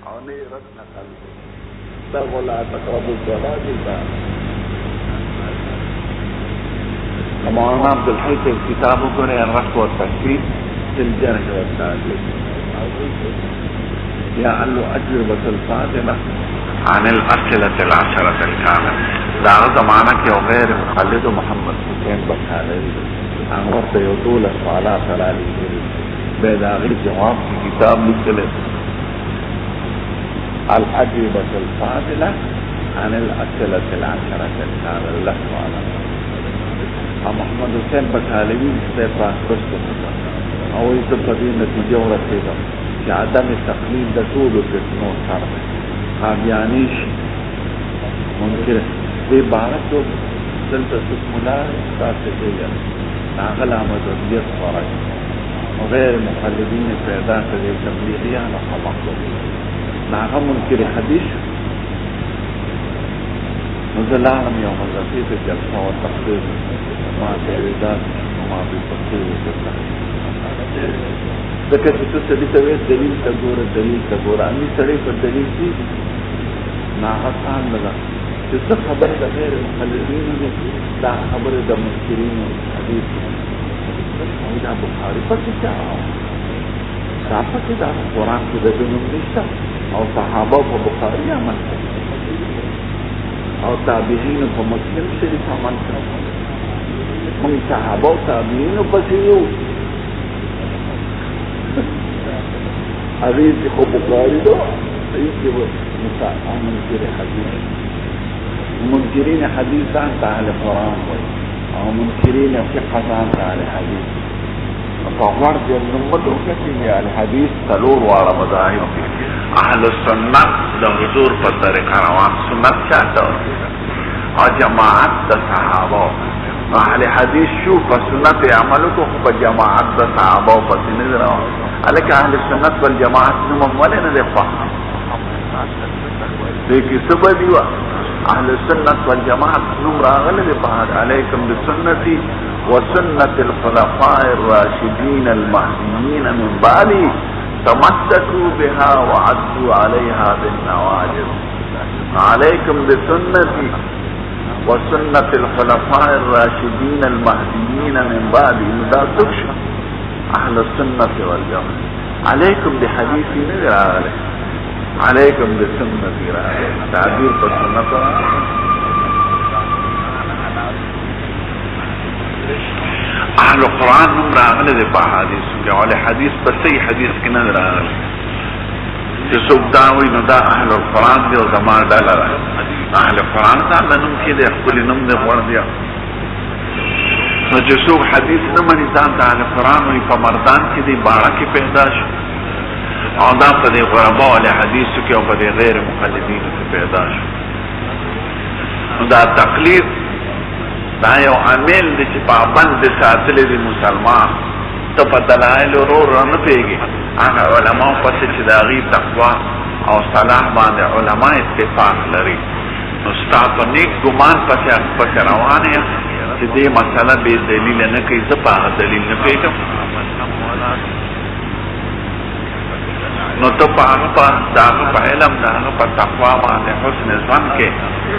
او نه رد نقل دا ولا تقربوا الصلاة دا مولانا عبد الحي کے کتابوں کو نے الرفع والتكفير في الجرح والتعديل يعلو أجوبة الفاضلة عن الأسئلة العشرة الكاملة دا زمانہ کے غیر مقلد محمد حسین بخاری عن ورد يطول السؤالات على بيداغي جواب في كتاب مثل الأجوبة الفاضلة عن الأسئلة العشرة الكاملة له سؤالا محمد حسین بخاری سے پرست او اس پدی نتیجہ ورسیدہ کہ عدم تقلید د ټول فتنو سره قادیانیش منکر دی عبارت دلته سمولا تاسو ته ناغل آمدویت خارج غیر مقلدین پیدا کړي تبلیغیان او خلق ناغه منکر حدیث نزل عالم یوم الرفیق جلسه و تقدیر ما تعریضات وما بتقدیر ذکر چې څه دې ته دلیل ته ګوره دلیل ته ګوره اني سړی په دلیل کې ناحقان لگا چې څه خبر د غیر مقلدین دي دا خبر د منکرین حدیث دا بخاری پکې چاو دا پکې دا قرآن کې د دې نشته او صحابه په بخاری عمل او تابعین په مسلم شریف عمل موږ صحابه او تابعین په یو حدیث خو بخاری دو حدیث منکر حدیث منکرین حدیثان تعالی قرآن وی او منکرین فقهان تعالی حدیث فغور دیر نمت اکتی تعالی حدیث تلور وارا مذاہب اہل سنت دا حضور پر طریقہ روان سنت چاہتا ہوتی اور جماعت دا صحابہ اہل حدیث شو پا سنت عملو کو پا جماعت دا صحابہ پا سنت روان علیکہ اہل سنت والجماعت نمم ولی ندے فهم لیکن سبا دیوا اہل سنت والجماعت نمم راغل دے فهم علیکم بسنتی وسنت الخلفاء الراشدین المهدیین من بعدی تمسكوا بها وعدوا عليها بالنواجذ عليكم بسنتي وسنة الخلفاء الراشدين المهديين من بعد لا تكشف أهل السنة والجماعة عليكم بحديثي نذر عليكم بسنتي تعبير بالسنة اهل القرآن هم راغله دي په حدیث کې او له حدیث په صحیح حدیث کې نه راغله چې څوک دا وایي نو دا اهل القرآن دی او زمانه دا لاره اهل القرآن دا نوم کې د خپل نوم د ور دی نو چې څوک حدیث نه مني ځان ته اهل القرآن وي په مردان کې دی بارا کې پیدا شي او دا په دې غربا له حدیث کې او په دې غیر مقلدین کې پیدا شي نو دا تقلید دا یو عامل دی چې پابند ساتلی دی مسلمان ته په دلایل ورور نه پیږي هغه علما پسې چې د هغې تقوا او صلاح باندې علما اتفاق لري نو ستا په نیک ګمان پسې روان یې چې دې مسله بې دلیله نه کوي زه په هغه دلیل نه پوهېږم نو ته په هغه د هغه په علم د هغه په تقوا باندې حسن ظن کې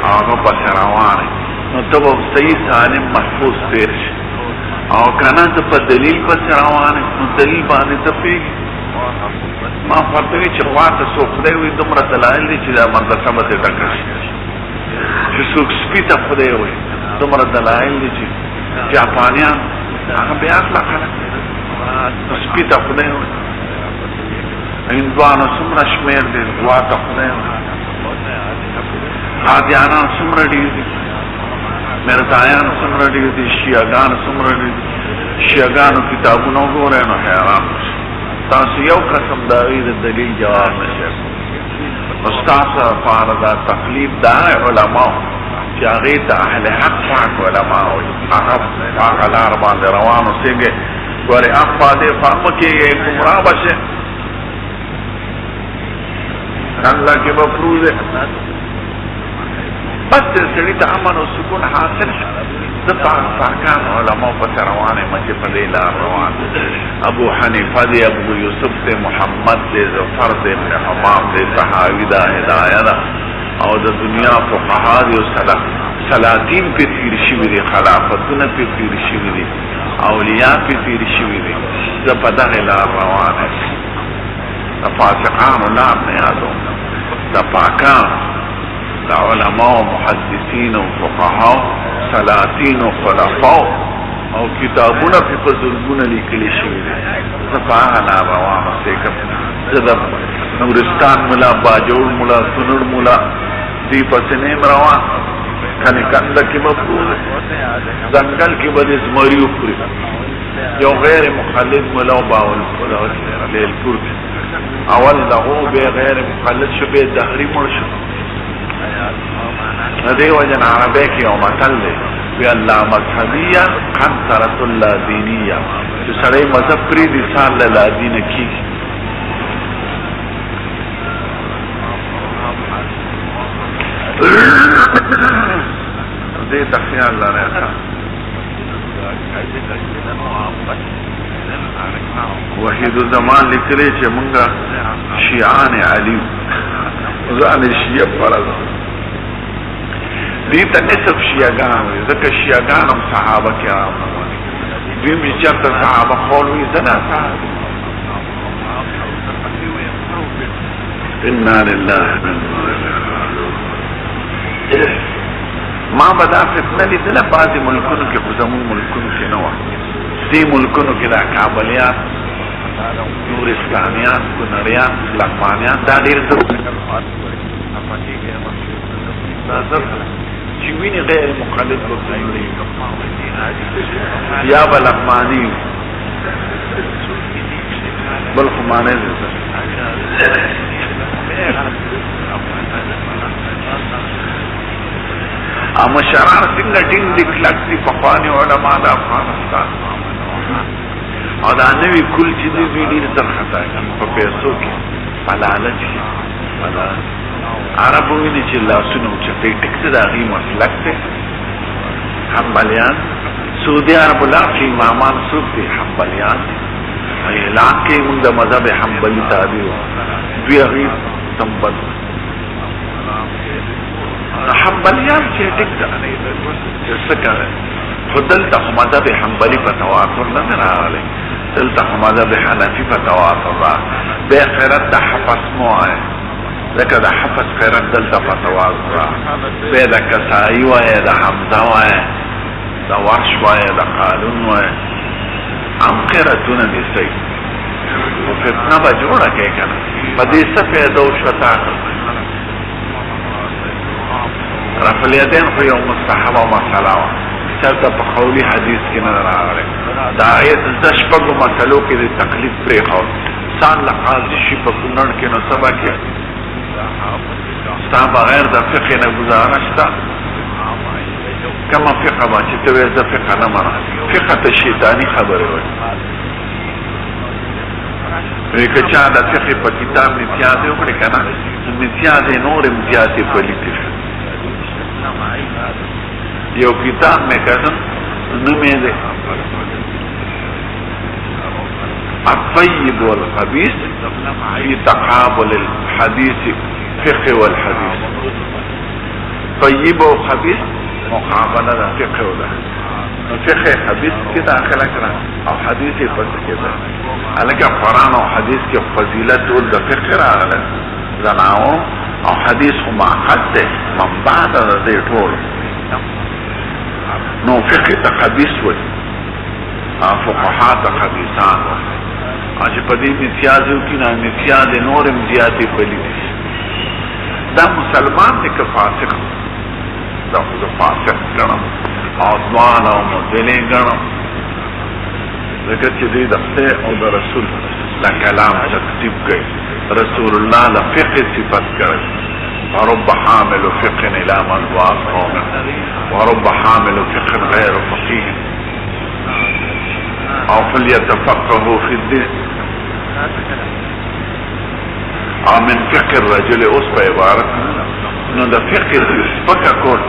هغه پسې روان یې نو تب صحیح سالم محفوظ تیر شي او کنه ته په دلیل پس روانه نو دلیل باندې ته پیږي ما فرضوي چې واته څوک دی وي دومره دلایل دي چې دا مدرسه به ټکر شي چې څوک سپیته خدای وي دومره دلایل دي چې جاپانیان هغه بیا اخلاق نه سپیته خدای وي هندوانو څومره شمېر دي واته خدای وي قادیانان څومره ډېر دي مرزایان څومره ډېر دي شیعګان څومره ډېر دي شیعګانو کتابونه وګورئ نو حیران تاسو یو قسم د هغې د دلیل جواب نه شئ نو ستاسو لپاره دا تقلید د علماو چې هغې ته اهل حق پاک علما وایي هغه هغه لار باندې روان اوسېږئ ګورې حق باندې مه کېږئ ګمراه به شئ الله کې به پروز بس سړي ته امن او سکون حاصل شي پاکان علماء پس روان ہے مجھے پدیلا روان ابو حنیفہ دے ابو یوسف دے محمد دے ظفر دے ابن حمام دے صحاوی دا ہدایہ دا او دا دنیا فقہا دے سلاطین پہ تیر شوی دے خلافتون پہ تیر شوی دے اولیاء پہ تیر شوی دے دا پدہ غلار روان ہے دا فاسقان اللہ اپنے یادوں دا پاکان دا علماء و محدثین و فقہا سلاطین و خلفاء او کتابونه په فضلونه لیکلي شوي دي زه په هغه لار روان اوسېږم زه د نورستان ملا باجوړ ملا سنړ ملا دې پسې نه یم روان کنې کنده کې به پروز ځنګل کې به د زمري وخوري یو غیر مخلد ملا باولپور کې اول دغو به غیر مخلد شو به دهري مړ شو ندی وجن عربی کی او مطل دی وی اللہ مذہبیہ قنطرت اللہ دینیہ جو سڑے مذہب پریدی سال اللہ دین کی دی تخیال اللہ رہتا وحید الزمان لکلے چه منگا شیعان علی وزان شیع فرض دیتا نصف شیعگان وی ذکر شیعگان هم صحابه کرام نمانی دویم چرت صحابه خولوی زنا صحابه انا لله ما بدا فتنه لی دل بعضی ملکونو که خزمون ملکونو که نوا دی ملکونو که دا کابلیان نورستانیان کنریان لقمانیان دا دیر زر چیوینی غیر مخالد بکنی یا بلقمانی بلخمانه زر اما شرار سنگا ٹنگ دک لگتی پخوانی علماء دا افغانستان او دا نوی کل چیزی دوی دیر در خطا کن پا پیسو کی پلالچ کی عربو وینی چی اللہ سنو چپی ٹکت دا غی مسلک تے حنبلیان سعودی عرب اللہ کی امامان سوک تے حنبلیان اعلان کے من دا مذہب حنبلی تابی ہو دوی غی تنبل حنبلیان چی ٹکت سکا فدلتا مذہب حنبلی پا تواتر نمیر آلے دلتا مذہب حنفی پا تواتر را بے خیرت دا حفظ مو آئے لکه دا حفظ خیرت دلتا پا تواتر را بے دا کسائی وائے دا حمزہ وائے دا ورش وائے دا قالون وائے ام خیرتون دی سی و فتنہ با جوڑا کے کنا پا دیسا پیدو شتا رفل یدین خو یو مستحبه مسئله وا چرته په قولی حدیث کې نه راغلی دا آیت زشپږو مسلو کې د تکلیف پرېښود ځان له قاضي شي په کونړ کې نو سبا کې ستا بغیر د فقه نه ګزاره شته کومه فقه به چې ته وایې زه فقه نه منم فقه ته شیطاني خبرې وایي وایي که چا د فقه په کتاب امتیازې وکړې که نه امتیازې نور امتیازې پلیتې شو یو کتاب میں کہتا نمی دے الطیب والخبیث فی تقابل الحدیث فقه والحدیث طیب و خبیث مقابلہ دا فقه و دا فقه خبیث کی داخلہ کرا او حدیث پس کی دا علیکہ قرآن و حدیث کی فضیلت و دا فقه را غلط زناؤ او حدیث خو معقد دے منبع دا دے ٹھول نو فقه تا خبیث وی فقها تا خبیثان وی آچه پا دی امتیازیو کی نا امتیاز نور امتیازی پلی دیش دا مسلمان دی که فاسق دا خود فاسق گرم آدوان او مدلین گرم ذکر چه دی دخته او دا رسول دا کلام تکتیب گئی رسول اللہ لفقه صفت کرد ورب حامل فقه الى من واقعون ورب حامل فقه غير فقيه او فليتفقهوا في الدين او من فقه الرجل اصبع عبارت انه ده فقه سپکا کول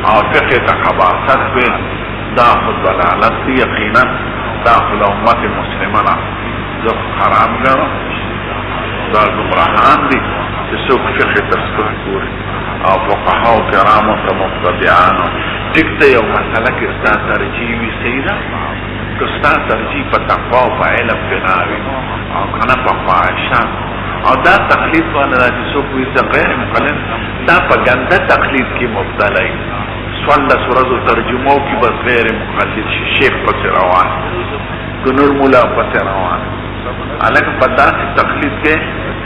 او فقه تخباست بین دا خود ضلالت دی یقینا دا خود امت مسلمنا زب حرام گرم دا گمراهان دی جسو فقه تسکر پوری او فقهاو کرامو تا مقتدعانو ٹکتا یو مسئلہ کستا ترجیوی سیدہ کستا ترجیح پا تقوی و پا علم بناوی او کنا پا خواہشان او دا تقلید والا دا جسو کوئی دا غیر مقلن دا پا گنده تقلید کی مبتلائی سوالا سورزو ترجمو کی بس غیر مقلد شیخ پس روان گنر مولا پس روان علیکم پا سی تقلید کے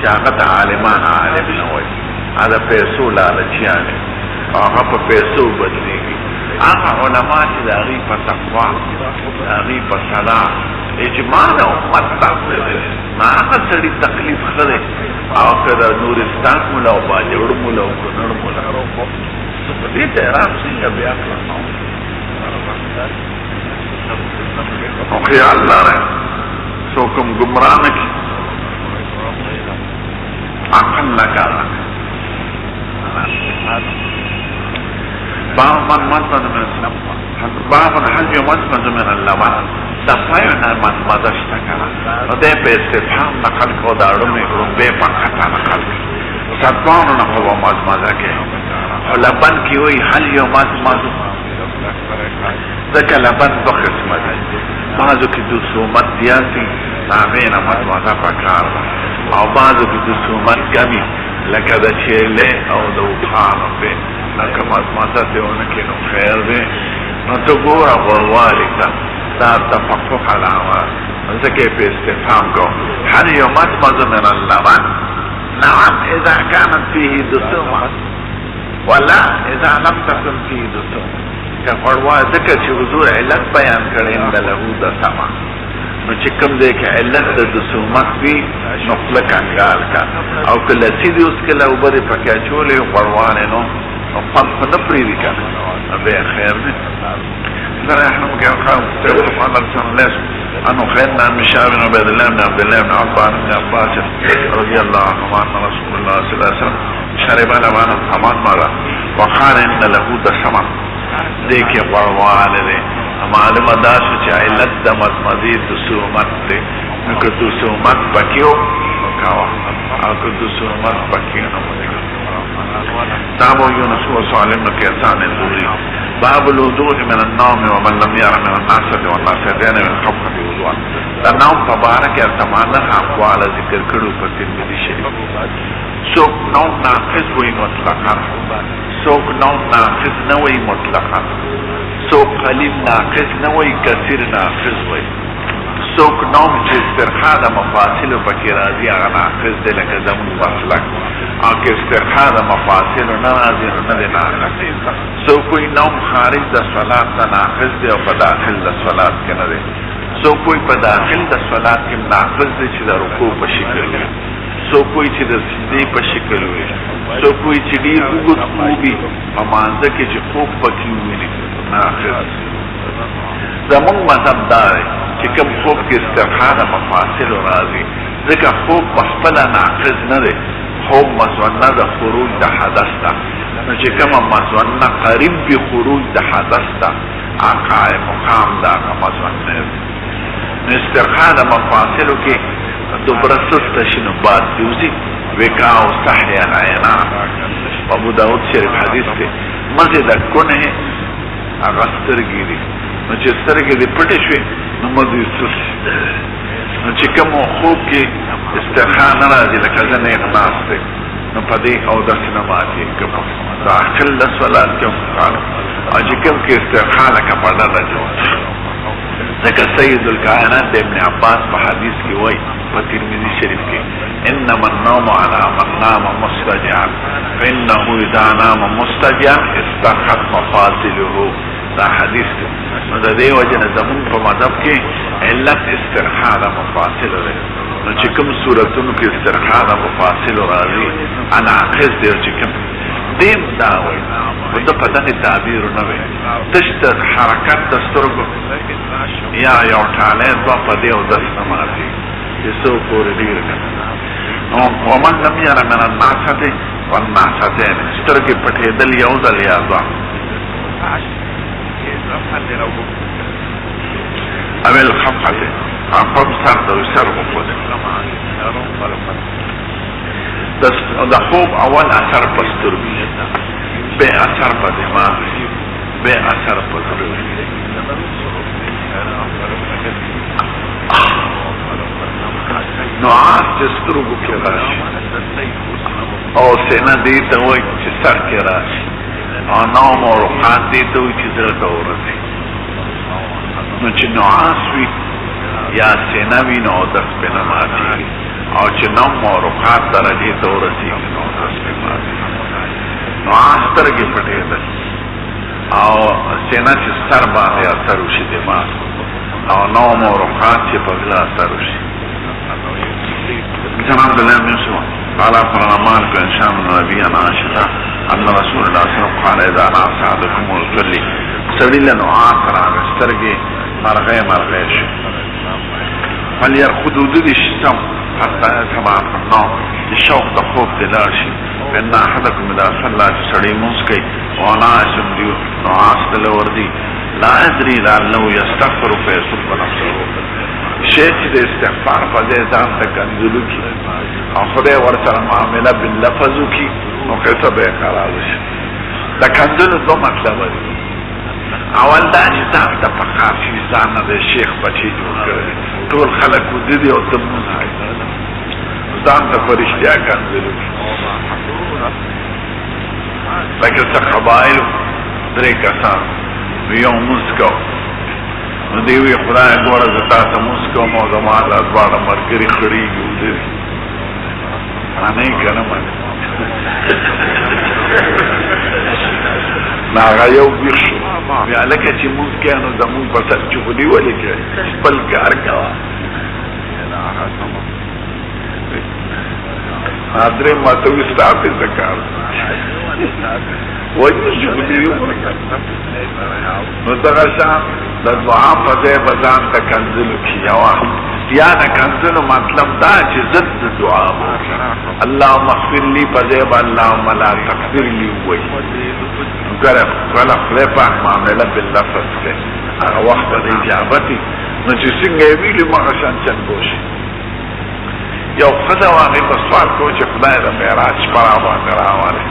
چاقت عالمان عالم نوی آدھا پیسو لالچیانے آغا پا پیسو بدلیگی آغا علماء چی دا غیب تقوی دا غیب صلاح اجماع دا امت تقوی نا آغا سڑی تقلیف خده آغا کدا نورستان مولا و باجوڑ مولا و کنر مولا دیتا ایرام سنگا بیاکلا او خیال دارے سوکم گمرانکی عقل لگا باب من مزمد من باب الحج مزمد من اللبن دفعینا من مدشتکنا و دے پہ استفهام نقل کو دارمی رنبے پا خطا نقل ستوانو نقل و مزمدکے و لبن کی ہوئی حل یو مزمد ذکر لبن دو قسمت بعضو کی دو سومت دیاتی نامین مزمدہ پکار او بعضو کی دو سومت کمی لکه دا چیلے او دا اخانو پہ لکه مزمدہ دیونکی نو خیر دے نو تو گورا غروالی تا دا تفقق علامه ذکر پہ استفهام کو هل يمزمز من اللبن نعم اذا كانت فيه دسومه ولا اذا لم تكن فيه دسومه کفروا ذکر چې حضور علت بیان کړي اند له دسما نو چې کوم دې کې علت د دسومت وی نو خپل کنګال کا او کله چې دې اوس کله وبره پکې چولې پروانه نو په پرې دي کنه به خیر دې نرى احنا مقام محمد صلى الله عليه وسلم انه خيرنا من شعب بن عبد الله بن عبد الله بن عباس رضي الله عنه عن رسول الله صلى الله عليه وسلم شرب لبانا ثمان مرة وقال ان له دسما دیکھے قروان لے معلوم داش علت د مزمدی دسومت دے نکو دسومت پکیو نکاوا اکو دسومت پکیو نمودے تابو یونس و سالم نکیسان الدوری باب الوضوء من النوم ومن لم يرى من الناسة والناسدين من خبخة وضوء دا نوم تبارک ارتمانا اقوال ذکر کرو پر ترمذی شریف سوک نوم ناقص وی مطلقا سوک نوم ناقص نوی مطلقا سوک قلیب ناقص نوی کثیر ناقص وی سوک نوم چه استرخاء دا مفاصلو پکی رازی اغا ناقص دے لکه زمون مسلک آنکه استرخاء دا مفاصلو نرازی رو ندے ناقص سوکوی نوم خارج دا صلات دا ناقص دے و پا داخل دا صلات کے ندے سوکوی پا داخل دا صلات کم ناقص دے چه دا رکوع پا شکل گئے سوکوی چه دا سجدے پا شکل ہوئے سوکوی چه دیر اگت خوبی ممانزه که چه خوب پکی ہوئی ناقص زمون مذہب داره چې کوم خوب کې استرخاء د مفاصل راځي ځکه خوب مخبل ناقص نه دی خوب مسونه د خروج د حدث ده نو چې کوم مسونه قریب به خروج د حدث ده عقای مقام ده مسونه استرخاء د مفاصل کې دوبرسست شنو بعد دیوزی وکاو صحیح عینا ابو داود شریف حدیث کې مزید کنه اغسترګی دي نو چې سترګې دې پټې شوې نو مزې سوس نو چې کوم خوب کې استرخاء نه راځي لکه زه نیغ ناست دی نو په دې اودس نه ماتې کوم داخل د صلات کې او چې کوم کې استرخاء لکه په ډډه جوړ ځکه سید الکائنات د ابن عباس په حدیث کې وایي په ترمذی شریف کې انما النوم على من نام مستجعا فانه اذا نام مستجعا استرخت مفاصله دا حدیث دی نو دا دی وجه نه زمون په مذهب کې علت استرخاء د مفاصل دی نو چې کوم صورتونو کې استرخاء د مفاصل راځي انا اخذ دی چې کوم دیم دا وایي خو د په دغه تعبیر نه وي تشت حرکت د سترګو یا یو ټاله دوه په دې او دس نه ماتي چې څو پورې ډېر کنه نو ومن لم ير من الناسة والناستين سترګې پټېدل یو ځل یا دوه اول خفته خفم سر دو سر بخوده دا خوب اول اثر پسترگی بے اثر پا دماغ بے اثر پا ضروری نعاس جسترگو کی راشی او سینه دیتا ہوئی چی سر کی راشی او نوم و روحان دیتا ہوئی چی زرگا ہو رسی نو چی نعاس وی یا سینه وی نو دست پی نماتی او چی نوم و روحان درجی تا ہو رسی نو دست پی ماتی نعاس ترگی پٹی دل او سینه چی سر باندی اثر وشی دماغ او نوم و روحان چی پگلا اثر وشی جناب عبداللہ بن یوسف قال اخبرنا مالك عن هشام بن ربيعة عن عائشة ان رسول الله صلى الله عليه وسلم قال اذا نعس احدكم ويصلي سړي له نعاس راغی سترګې مرغۍ شو فليرقد د الشم حتى يتبع النوم الشوق د خوب ته لاړ شي ان احدكم اذا صلى سړي مونځ کوي ونعس نعاس ته وردي لا ادري لعله يستغفر فيسب نفسه شیخ چې د استغفار په ځای ځان ته کنځلو کی او خدای ورسره معامله باللفظو کی نو قصه به خراب شي د کنځلو دو مطلب دی اول دا چې ځان ته په خاص ځان د شیخ بچی جوړ کړي ټول خلک ودی او ته مونږ ځان ته فرشتیا کنځلو لکه څه قبایل درې کسان یو مسکو نو دیوی خدای گوره زتا تا مسکو مو زمان لازبانا مرگری خریگی او دیوی آنهی کنم ناغا یو بیخ شو بیا لکه چی موز کانو زمون پسر چولی ولی که پل کار کوا نادره ماتوی ستافی زکار وجه چولی نو دغه شان د دعا په ځای به ځان ته کنځلو کي یا د کنځلو مطلب دا چې ضد د دعا اللهم اغفر لي په ځای به اللهم لا تغفر لي ووایي کله خدای پاک معامله باللفظ کوي هغه وخت د اجابتي نو چې څنګه یې ویلي مغه شان چل بوشي یو ښځه وه هغې په سوال کوو چې خدای د معراج شپه راباندې راولې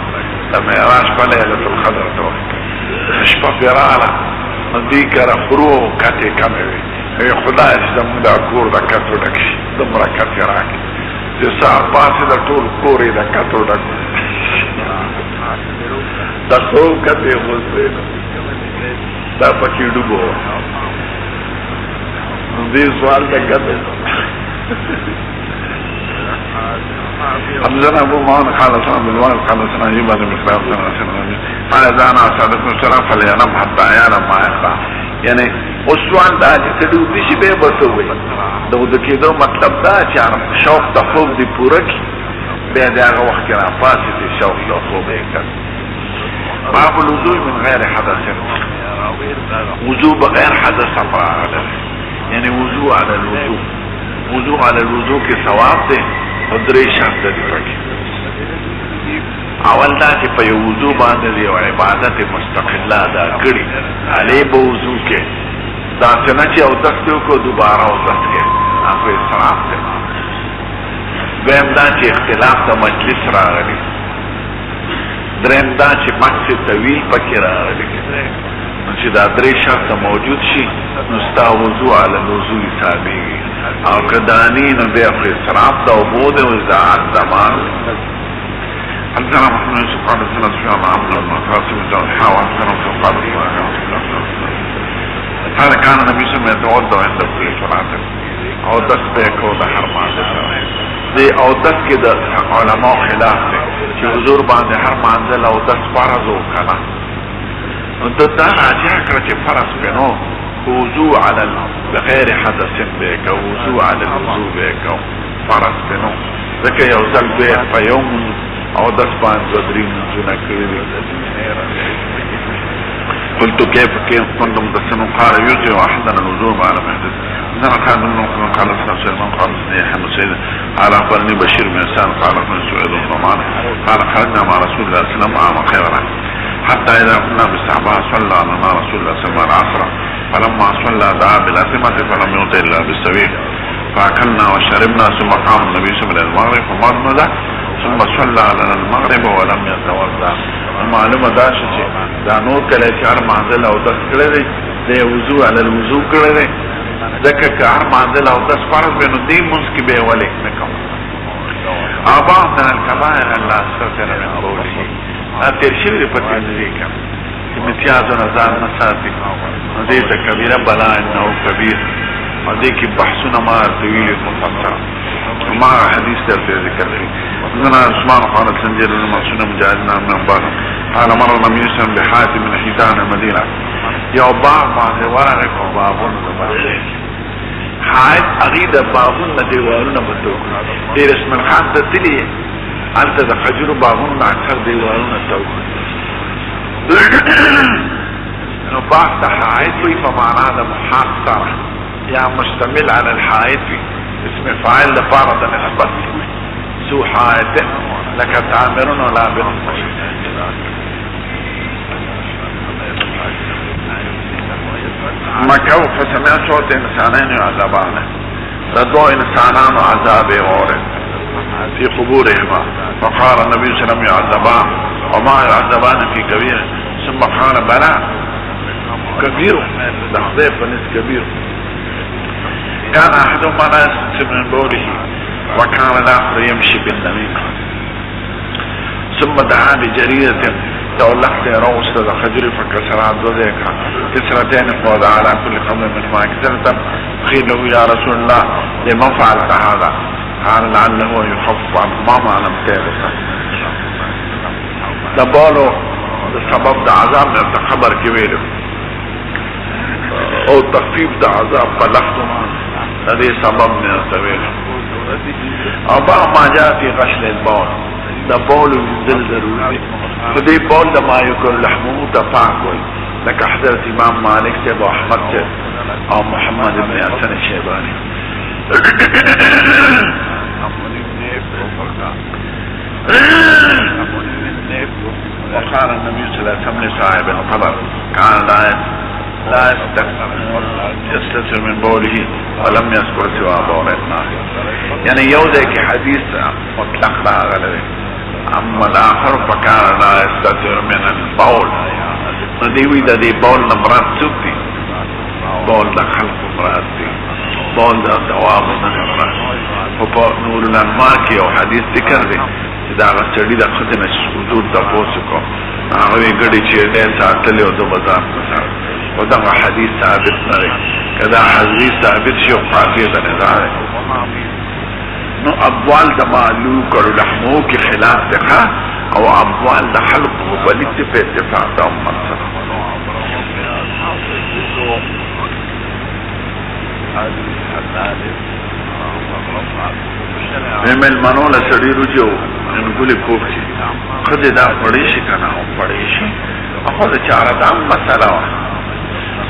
د معراج شپه لیلة القدر ته وایي شپه پرې راغله نو دوی کره خرو کتې کمې وي وی خدای چې زموږ دا کور د کتو ډک شي دومره کتې راکړي چې سهار پاسې د ټول کور یې د کتو ډک د خرو کتې غوځوي دا پکې ډوبو نو دې سوال د کتې حمزنا ابو معاون قال سلام بالوالد قال سلام يبقى بمقدار سنة قال اذا انا اسعدكم السلام فلينام حتى يعلم ما يخفى یعنی اوسوان دا چې تدو دشي به بسوي دا د کېدو مطلب دا چې شوق د خوب دی پوره کی بیا دا هغه وخت را پاسې دي شوق د خوب یې کړ باب الوضوء من غیر حدث وضوء بغیر حدث افعال یعنی وضوء على الوضوء وضوء على الوضوء کې ثواب دی او درې شرط دي پکې اول دا چې په یو وضو باندې دی او عبادت مستقله دا کړي علي به وضو کې دا څنګه چې او دست کو دوباره او دست کې هغه اسراف دی دویم دا چې اختلاف د مجلس راغلی دریم دا چې مقصد طویل پکې راغلی چې دا درې شرط موجود شي نو ستا وضو علی الوضو حسابېږي او که دانی نو بیا خو اسراف دا اوبو دی او اضاعت زمان حدثنا محمد بن سبحان حدثنا سفيان عن عمرو بن قاسم بن حاوى حدثنا قال قال كان النبي صلى الله عليه وسلم يتوضا عند كل صلاه او دست به کو د هر مانځه دی او دست کې د علماء خلاف دی چې حضور باندې هر مانځه او دست فرض وکړه نو د دا راځي چې فرض بنو وضوء على بغیر حدث به کو وضوء على الوضوء به کو فرض بنو ځکه یو ځل به په یوم او دس باندې درې منځونه کړی دي قلت كيف كنتم تسنون قال يجزي واحدنا الوضوء على محدث إنما كان منهم قال سليمان قال حمد سيد قال أخبرني بشير بن إنسان قال ابن سعيد الضمان قال خرجنا مع رسول الله صلى الله عليه وسلم عام خيبر حتى اذا كنا بالصحابه صلى لنا رسول الله صلى الله عليه وسلم العصر فلما صلى دعا بالاتمه فلم يطع الا بالسبيل فاكلنا وشربنا ثم قام النبي صلى الله عليه وسلم المغرب فمرمد ثم صلى على المغرب ولم يتوضا. معلومه دا چې دا نور کله چې هر منزل او دس کړی دی د وضو علی الوضو کړی دی ځکه که هر منزل او دس فرض به نو دې مونځ کې به ولې نه کوم. ابا من الكبائر الله استغفر من قوله تیر شوی دی پتې دې کوم امتیاز نظر مساتی دې ته کبیره بلا انه کبیر دې کې بحثونه ما طويل مفصل ما حدیث ته ذکر دی. زنا عثمان قال سنجر المرسول مجاهدنا من بعد قال مر النبي صلى الله عليه وسلم بحاتم من حيتان المدينه يا باب ما ورغه کو بابون حائط اغيد بابون دیوالونه بدو دې رسم خان ته تلی انت د خجر بابون اکثر دیوالونه تو نو بحث حائط وي فمعناه د محاصره یا مشتمل على الحائط اسم فاعل لفارض نسبت سو حائط لك تعمرون ولا بنون مكو فسمع صوت انسانين يعذبان ردو انسانان عذاب وورد في قبورهما فقال النبي صلى الله عليه وسلم يعذبان وما يعذبان في كبير ثم قال بلا كبير تخذيف فنس كبير كان احدهما لا يستتر من بوله وكان الاخر يمشي بالنميمه ثم دعا بجريدة تولقت روس الخجر فكسرت ذلك كسرتين فوضع على كل قبل منهما كسرة قيل له يا رسول الله لما فعلت هذا قال لعله يخفف عنهما ما لم تغس تبالو سبب دا عذاب من خبر كبير او تخفيف دا عذاب فلختما هذه سبب من الطويل ابا ما جاء في غسل البول دا بول دل ضروري فدي بول دا ما يكون لحمه دا فاكل لك حضرت امام مالك سيب احمد سيب او محمد بن حسن الشيباني وقال النبي صلى الله عليه وسلم لصاحب القبر كان لا يستتر من بوله ولم يذكر سوى بول النار. يعني يوزك حديث مطلق لا غلبه اما الاخر فكان لا يستتر من البول ندیوی دا دی بول نمرات سوک دی بول دا خلق مرات دی بول دا دواب نمرات فپا نور الانمار کی او حدیث ذکر دی دا غسردی دا خدن حضور دا پوسکو آغوی گڑی چیرده ساتلی و دو بزار مسار و دا حدیث ثابت نره کدا حدیث ثابت شیو قاطی دا نظاره نو ابوال دا معلوق اور لحمو کی خلاف دخا او ابوال دا حلق و بلیت پہ اتفاق دا امت سر میمل منو لسڑی رجو انگولی کوفتی خود دا پڑیشی کنا او پڑیشی اخو دا چارا دام مسئلہ وا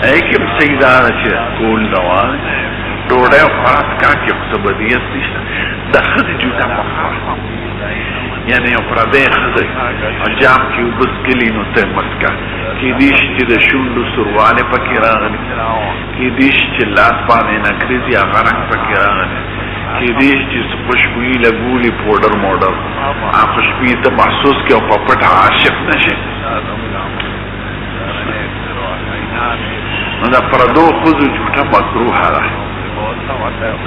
ایکم سیدانا چی کول دوان ڈوڑے و خواست کاکی اقصبادیت دیشتا دا خود جو دا مخواست یعنی افراده خزی جام کی بس کلی نو ته مسکا کی دیش چې د شوندو سرواله پکې راغلي کی دیش چې لاس باندې نکریزي هغه پکې راغلي کی دیش چې خوشبوئی لګولي پودر موډر هغه خوشبوئی ته محسوس کې او په پټ عاشق نشي نو دا پردو خود جوټه مکروه ده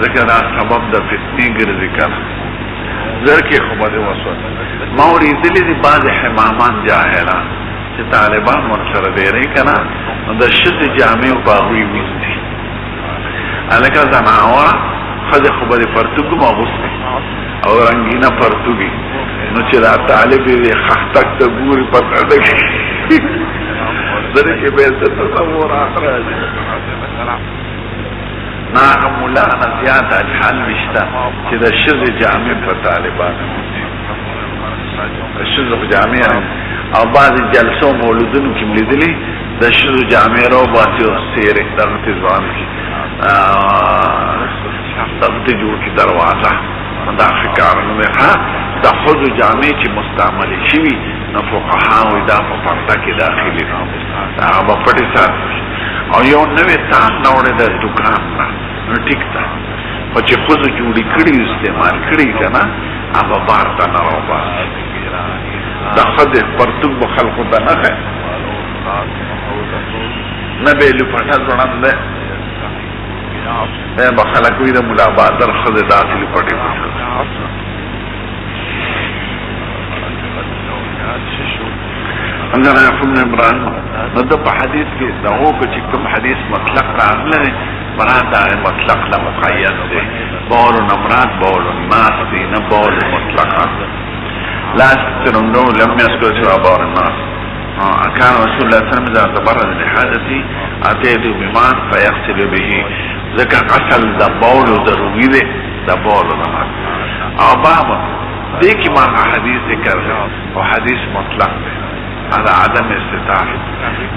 ځکه دا سبب د فتنې ګرځي کنه زرکی خوبه دی وصول موری دلی دی بعض حمامان جاہلان چه طالبان ورسر دیره کنا در شد جامعه و باغوی ویستی علکا زناوه خد خوبه دی پرتوگو مغستی او رنگینا پرتوگی نو چه دا طالبی دی خختک دا گوری پتردگی زرکی بیلتا تصور آخراجی ناغم مولانا زیاد اجحال مشتا چه دا شرز جامع پر طالبان شرز جامع او بعض جلسو مولودونو کم لیدلی دا شرز جامع رو باسی و سیره درمت زوان کی درمت جوڑ کی دروازه دا خکارنو میں دا خود جامع چه مستعملی شوی نو فقهاوی دا په پرده کې داخلي هغه به پټې ساتي او یو نوې تان راوړی د دوکان نه نو ټیک ده خو چې ښځو جوړې کړي استعمال کړي که نه هغه بار ته نه راوباسي د ښځې پرتوګ به خلقو ته نه ښه نه به یې لپټه ځوړند دی بیا به خلک وي د ملا بهادر ښځې داسې لپټې پټه انظر يقول ابراهيم نو د په حدیث کې د هغو چې کوم حدیث مطلق راغلی دی مراد هغه مطلق نه مقید دی بول مراد بول الناس دی نه بول مطلقا لا ترندو لم يذكر سوى بول الناس كان رسول الله صلى الله عليه وسلم اذا تبرد لحاجته اتيت بماء فيغسل به ذكر غسل د بول ضروري دی د بول مراد او بابا دې کې ما حدیث ذکر او حدیث مطلق دی هذا عدم استطاعة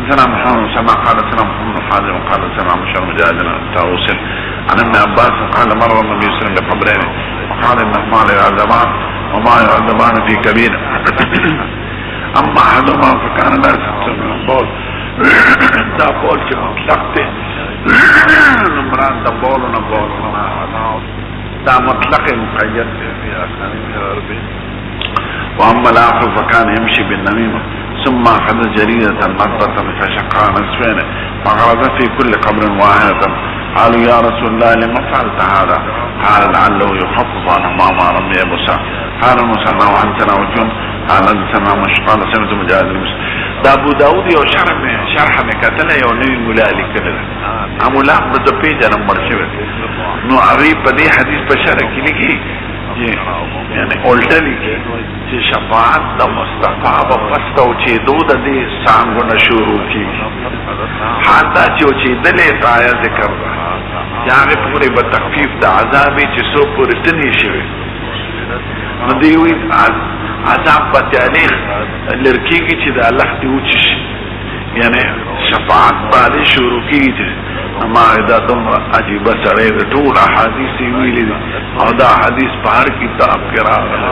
سنة محمد سمع قال سنة محمد حازم قال سنة مشار مجاهدنا تاوسل عن ابن عباس قال مر النبي صلى الله عليه وسلم بقبرين وقال انهما لا يعذبان وما يعذبان في كبير اما احدهما فكان لا يستطيع من البول دا بول كي مطلق ده نمران دا بول ونبول دا مطلق مقيد في اخنان الاربعين واما الاخر فكان يمشي بالنميمة ثم اخذ جريدة مرة فشقها نصفين فغرز في كل قبر واحدة قالوا يا رسول الله لما فعلت هذا قال لعله يخفف عنهما ما رمي موسى قال موسى انه انتنا وجن قال انتنا مش قال سمعت مجاهد المسلم دا ابو داود یو شرح میں کتله یو نوی مولا لیکل مولا د پیجه نمبر شوی نو عری په دې حدیث په شرح کې لیکي یعنی اولټلی چې شفاعت د مصطفی په پستو چې دود دې څنګه شروع کی حتی چې دلې آیا ذکر یعنی پورې په تخفیف د عذاب چې سو پورې تنی شوی نو دی وی عذاب په تاریخ لړکیږي چې د الله دی وچش یعنی شفاعت باندې شروع کیږي ما دا دومره عجیب سره د ټول احادیث ویلي او دا حدیث په هر کتاب کې راغلی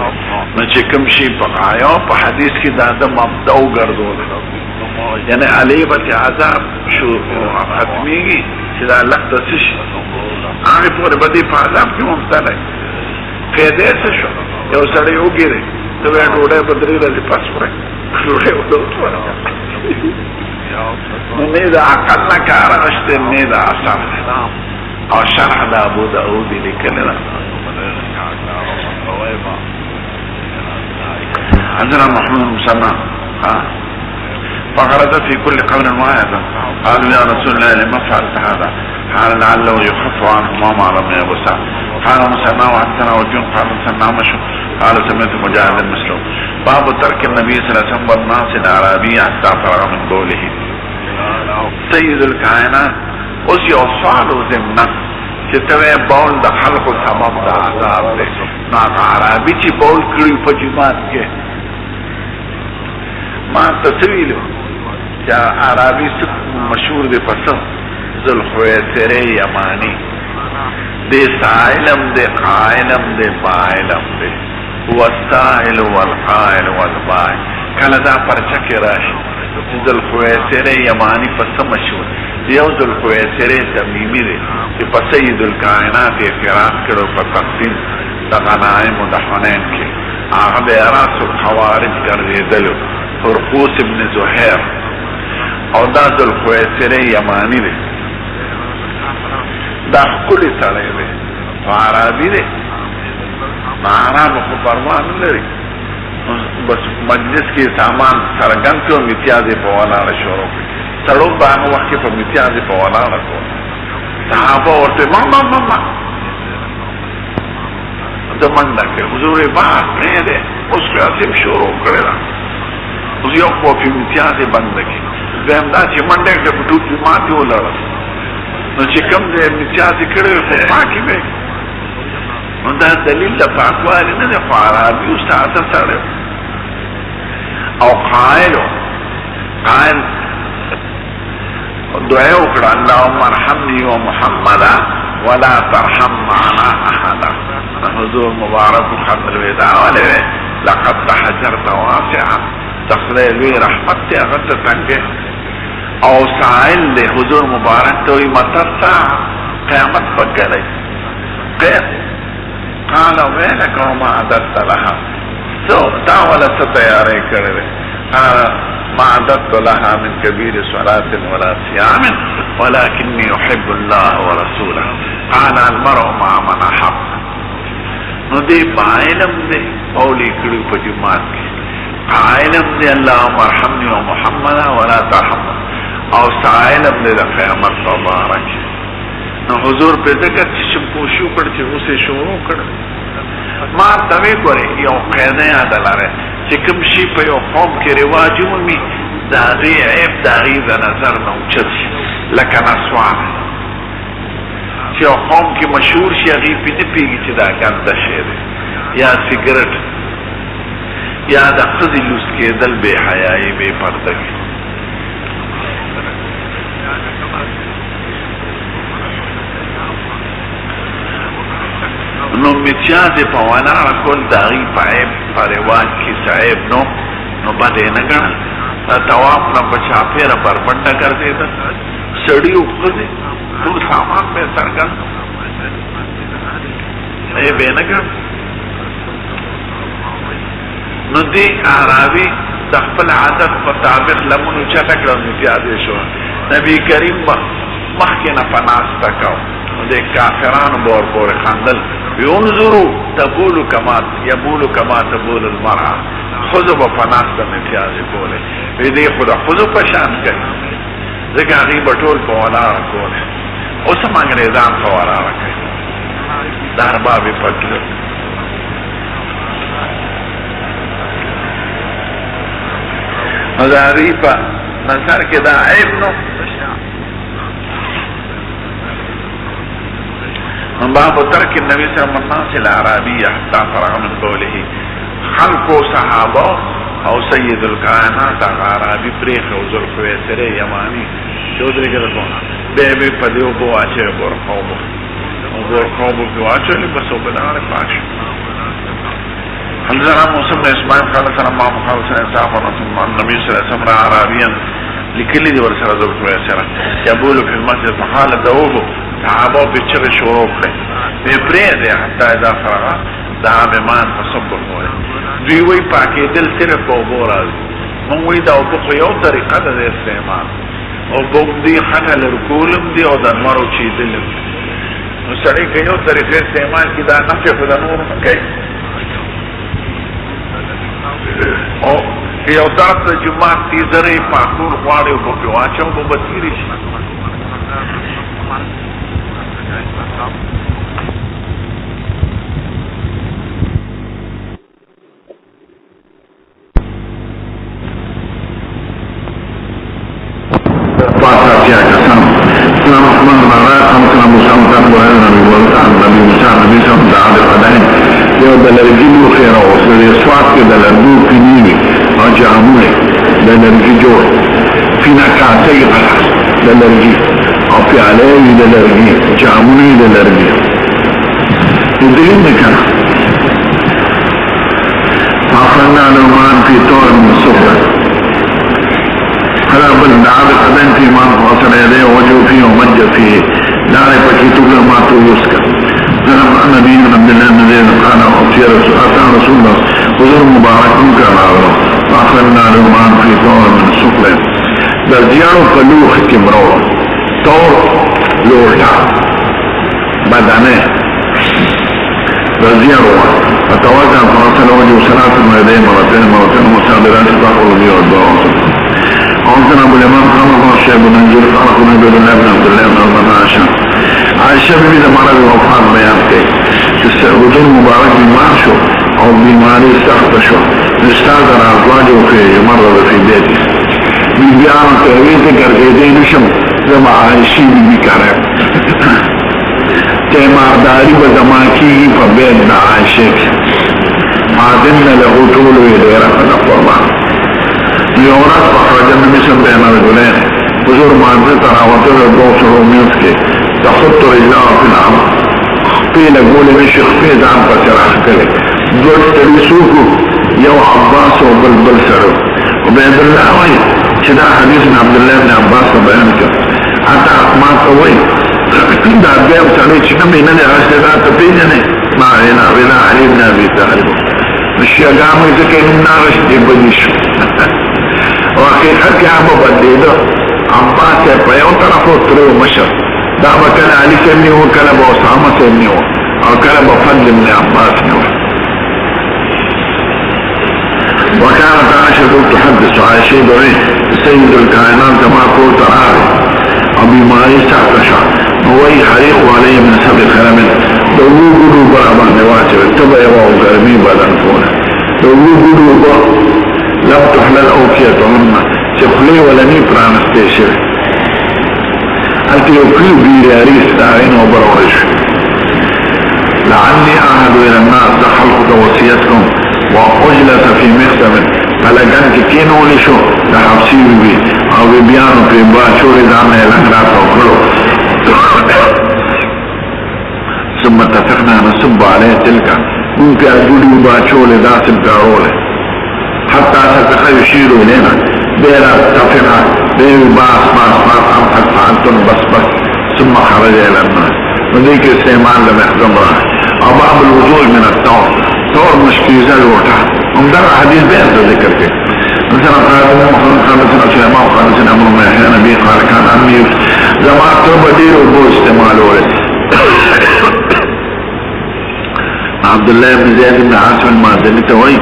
نو چې کوم شی په آیا په حدیث کې دا د مبدا وګرځول یعنی علیبت عذاب شو ختمیږي چې دا الله تاسو شي هغه په دې په عذاب کې ممتنه فائدې څه شو یو سړی وګوري ته ډوډۍ بدري راځي پاس وره ډوډۍ ودوته نه دا عقل نه کار نشته نه دا اثر او شرح د ابو داود لیکل نه عندنا محمود مسمى فغرز في كل قبر واحد قالوا يا رسول الله لما فعلت هذا قال لعله يخف عنهما ما رمي ابو سعد قال مسمى وعدتنا وجن قال مسمى مشو قال سمعت مجاهد المسلم باب ترك النبي صلى الله عليه وسلم والناس العربي حتى فرغ من بوله سيد الكائنات اوس یو سوال وزمنا چې ته بول د خلقو سبب د عذاب دی نو عربي چې بول کړی په جماعت کې ما تسویلو چې عربي مشهور دی پس ذوالخویسر یمانی دی سائلم دی قائلم دی فاعلم دی والسائل والقائل والبائل کله دا پرچکه راشي ذوالخویسر یمانی پس مشهور یو ذوالخویسر تمیمی دی چې په سید الکائنات اعتراض کړو په تقسیم د غنائم د حنین کې هغه به راس الخوارج ګرځېدلو فرقوس ابن زهير او دا ذوالخویسر یمانی دی دا کلی سړی دی عربي دی عربو خو پروا نه لري بس مجلس کې سامان سرګن کې امتیازې په ولاړه شروع کړي سړو په هغه وخت کې په امتیازې په ولاړه کړو صحابه ورته ما د منډه کې حضور بار نه دی اوس قاسم شروع کړی دا اوس یو په امتیازې بند کې زم دا چې منډه کې په ټول ماتي ولاړه نو چې کوم دې امتیازې کړی خو پاکي وي نو دا دلیل د پاکوالي نه دی خو عربي استاد سره او قائل دعا وکړه اللهم ارحمني ومحمدا ولا ترحم معنا احدا حضور مبارک خط الوداع ولې لقد تحجرت واسعا دخلے لوی رحمت تے اغت تنگے او سائل دے حضور مبارک توی مترسا قیامت پکلے قال ویلک وما عددت لها سو داولا ستیارے کرے ما عددت لها من كبير صلاة ولا صيام ولكني يحب الله ورسوله قال المرء مع من احب نو دے پائلم دے قولی کڑی پا جماعت کی قائلم دے اللہم ارحمنی و محمد ولا ترحمن او سائلم دے قیامت مبارک نو حضور پہ ذکر چشم پوشو کڑ چی اسے شروع کڑ ما توی گوری یو قیدہ یاد لارے چکم شی پہ یو قوم کی رواجو می داغی عیب داغی دا نظر نوچد شی لکن اسوان چی یو قوم کی مشہور شی اغی پی نپیگی چی دا گنده شیر یا سگرٹ یا دا خزی لوس کے دل بے حیائی بے پردگی نو متیاز پا ونار کل داغی پا عیب پا رواج کی سعیب نو بدے نگنا تواب نا بچا پیر بربنڈا کر دیتا سڑی اخذے تو سامان پہ سرگن عیب نگنا نو دی اعرابی دخپل عادت مطابق لمنو چٹک رہا متیازے شو نبی کریم مخینا پناستا کاؤ دے کافران بور بور خاندل بینظرو تبولو کما تبول المرأة خودو با پناستا متیازی بولے ویدی خدا خودو پشان کری دیکھ آغی بطول پوالارا کولے اسم انگریزان پوالارا کری دار بابی پتلو مزاری پا نظر کے دا عیب نو من باب ترک النبی صلی اللہ علیہ وسلم الناس العرابی حتی فرغ من قوله خلق و صحابہ او سید الکائنات عرابی پریخ و ظرف ویسر یمانی چودری کے رکھونا بے پدیو بو آچے بور خوبو کی آچے لی بسو بدار پاش حضرنا موسم اسماعیل خالص رمام خالص انصاف ونصم النبی صلی اللہ علیہ وسلم عرابیا لکلی دی ورسر ظرف ویسر یبولو فی المسجد محال دوبو صحابہ بچر شروع کرے بے پرید ہے حتی اذا فرغا دہاب ایمان تصبر ہوئے دوی پاکی دل صرف او بورازی منوی دا او بخو یو طریقہ دا دے استعمال او بخ دی خطل رکولم دی او دا مرو چی دلم نو سڑی که یو طریقہ استعمال کی دا نفع خدا نور مکئی او که یو طرف دا جماعت تیزره پاکور خواری او بخو واچا او بطیری شی لنرجي جوع في نكعتي قلعة لنرجي او في علاوي لنرجي جاموني لنرجي يدرين كان عفرنا نومان في طور من الصبر خلا بل دعاب قدن في من وصل يديه وجو فيه ومجد فيه دار بكيتو لما توسك ذنب النبي بن عبد الله بن زيد قال أتى رسول الله حضور مبارك كان الله فأخذنا نومان في طور من الصبر درجيانو فلوخ كمرو طور لوحا بدنه درجيانو فتوجه فأصل وجه صلاة المهدين مرتين مستعبران استغفر الله والدعاء أنزل أبو الإمام خلق الشيخ بن نجير خلق نبي الله بن عبد الله بن عمر عائشة ببي زمانة بوفات بيان کے حضور مبارک بیمار شو اور بیماری سخت شو نستاد ازواجه في مرض في بيتي بیان تحویل ذکر کے نشم زما عائشی بی کرے تیمارداری و زمان کی فبید نا عائشہ مادن لہو طولو دیرہ فنا قربان یورت فخرجن مثل بین رجلین حضور مانزل تراوتر دو سرو میوت کے تخط رجلہ فی العمر قیل قول مشی خفید عم پسراح کرے دوٹ تلیسوکو یو عباس و بلبل سرو عبیداللہ وی چدا حدیث میں عبداللہ ابن عباس کا بیان کر حتی اقمات کا وی دا بیاب سالی چکمی ندی حسدات پیجنے ما اینا وینا علی ابن ابی طالب الشیعگامی زکی نمنارش دی بنیشو وحقیقت یا مبدیدو عباس ہے پیو طرف اتریو مشر دا بکل علی سیبنی ہو کلب اسامہ سیبنی ہو اور کلب فضل ابن عباس نے ہو وكانت عائشة تحدث عائشة بغي سيد الكائنات كما قلت عاري أبي ماري سعتشع هوي حريق عليه من سبع خرم دولو قدو برابا نواتر اتبع يواو قرمي بدن فونا دولو قدو بر لم تحلل أوكية مما سيخلي ولني برانستيشر أنت يوكي بيرياريس دارين وبروش لعني أعهد إلى الناس دخلت وصيتكم وأجلس في مختم فلقان كينو لشو لحبسيو بي او بيانو في باشوري دعنا الانقراط وكله ثم اتفقنا نصب عليه تلك ممكن أجولي باشوري داسم كارولي حتى ستخ يشيروا إلينا بيلا اتفقنا بيلا باس أم قد فعلتم بس ثم خرج إلى الناس وذيك السيمان لم يحزم راه أباب الوضوء من الطور طور مشكيزة الوضع ومدر حديث بيان ذكر كي مثلا قال سليمان وقال عمرو بن يحيى نبي قال كان عمي زمان تربة دير وبو استعمالوا عبد الله بن زيد بن عاصم المازني توي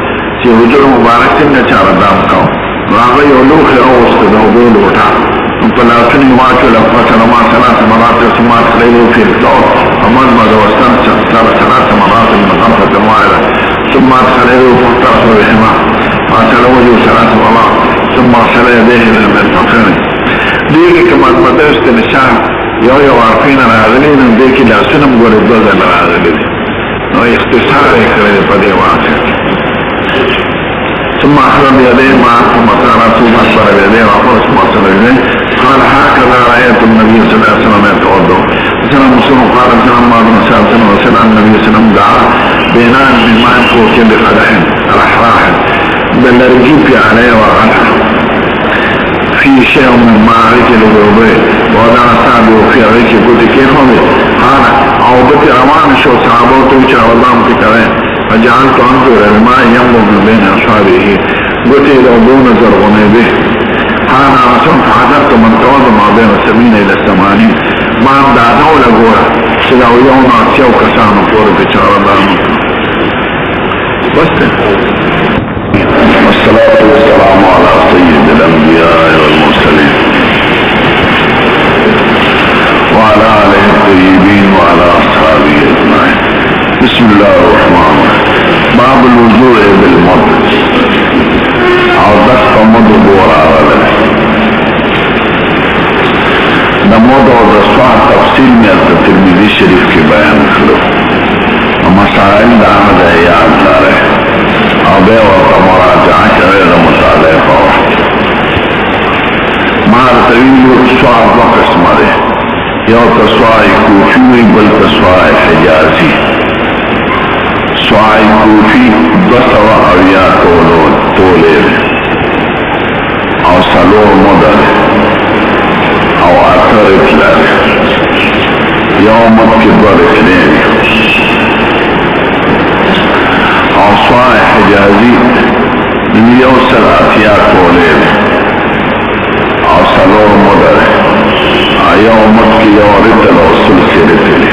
في هجر مبارك سنة شعر دام قوم راغي يولو خير وسط دول وتع فلاتني واكل فتر ما 3 مرات ثم خليله في الطور فمن ما واستمتع 3 مرات من غرفة واحدة ثم خليله فاقتصر بهما غسل وجهه 3 مرات ثم غسل يديه للمرفقين ديك كما بدرست النساء يو عارفين العادلين ديك لا سنم قول الدوزة العادلين اختصار يكرر بدي واحد ثم أخذ بيديه معه ثم سار ثم أصبر بيديه وأخذ ثم أصبر بيديه قال هكذا رأيت النبي صلى الله عليه وسلم يتوضأ سنة مسلم قال سنة ما بن سنة وسنة النبي صلى الله عليه وسلم دعا بينان من ماء فوكين بقدح رحراح بل رجيب عليه وغلح في شيء من معركة الوضوء وضع صعبه في عريكي قلت كيف هو قال عوضتي أمان شو صعبوته وشا وضعمتي كرين فجعلت أنظر الماء ينبض من بين أصحابه قلت إذا أبو نظر غني قال رسول فحضرت من توضى ما بين 70 إلى 80 ما أبدأ دولة قوة سيدا ويونا أتيو كسانو قوة بشار الله بس والصلاة والسلام على سيد الأنبياء والمرسلين وعلى آله الطيبين وعلى أصحابه أجمعين بسم الله الرحمن الرحيم باب الوضوء بالمض عودت فمض بورا ولد نمض ودسوع تفصيل من الترمذي الشريف في بيان خلو ومسائل دعمد اياد لاره عبه ومراجعة غير مطالعة فوحد مع التويل وتسوع بقسم عليه يو تسوع كوفي بل تسوع حجازي سوای کوفی 200 اویا تولیر او سلور مدر او اتر اطلال یومت کی دور اخلین او سوای حجازی یوصل اتیا تولیر او سلور مدر یومت کی یورت الوصل سیرتلی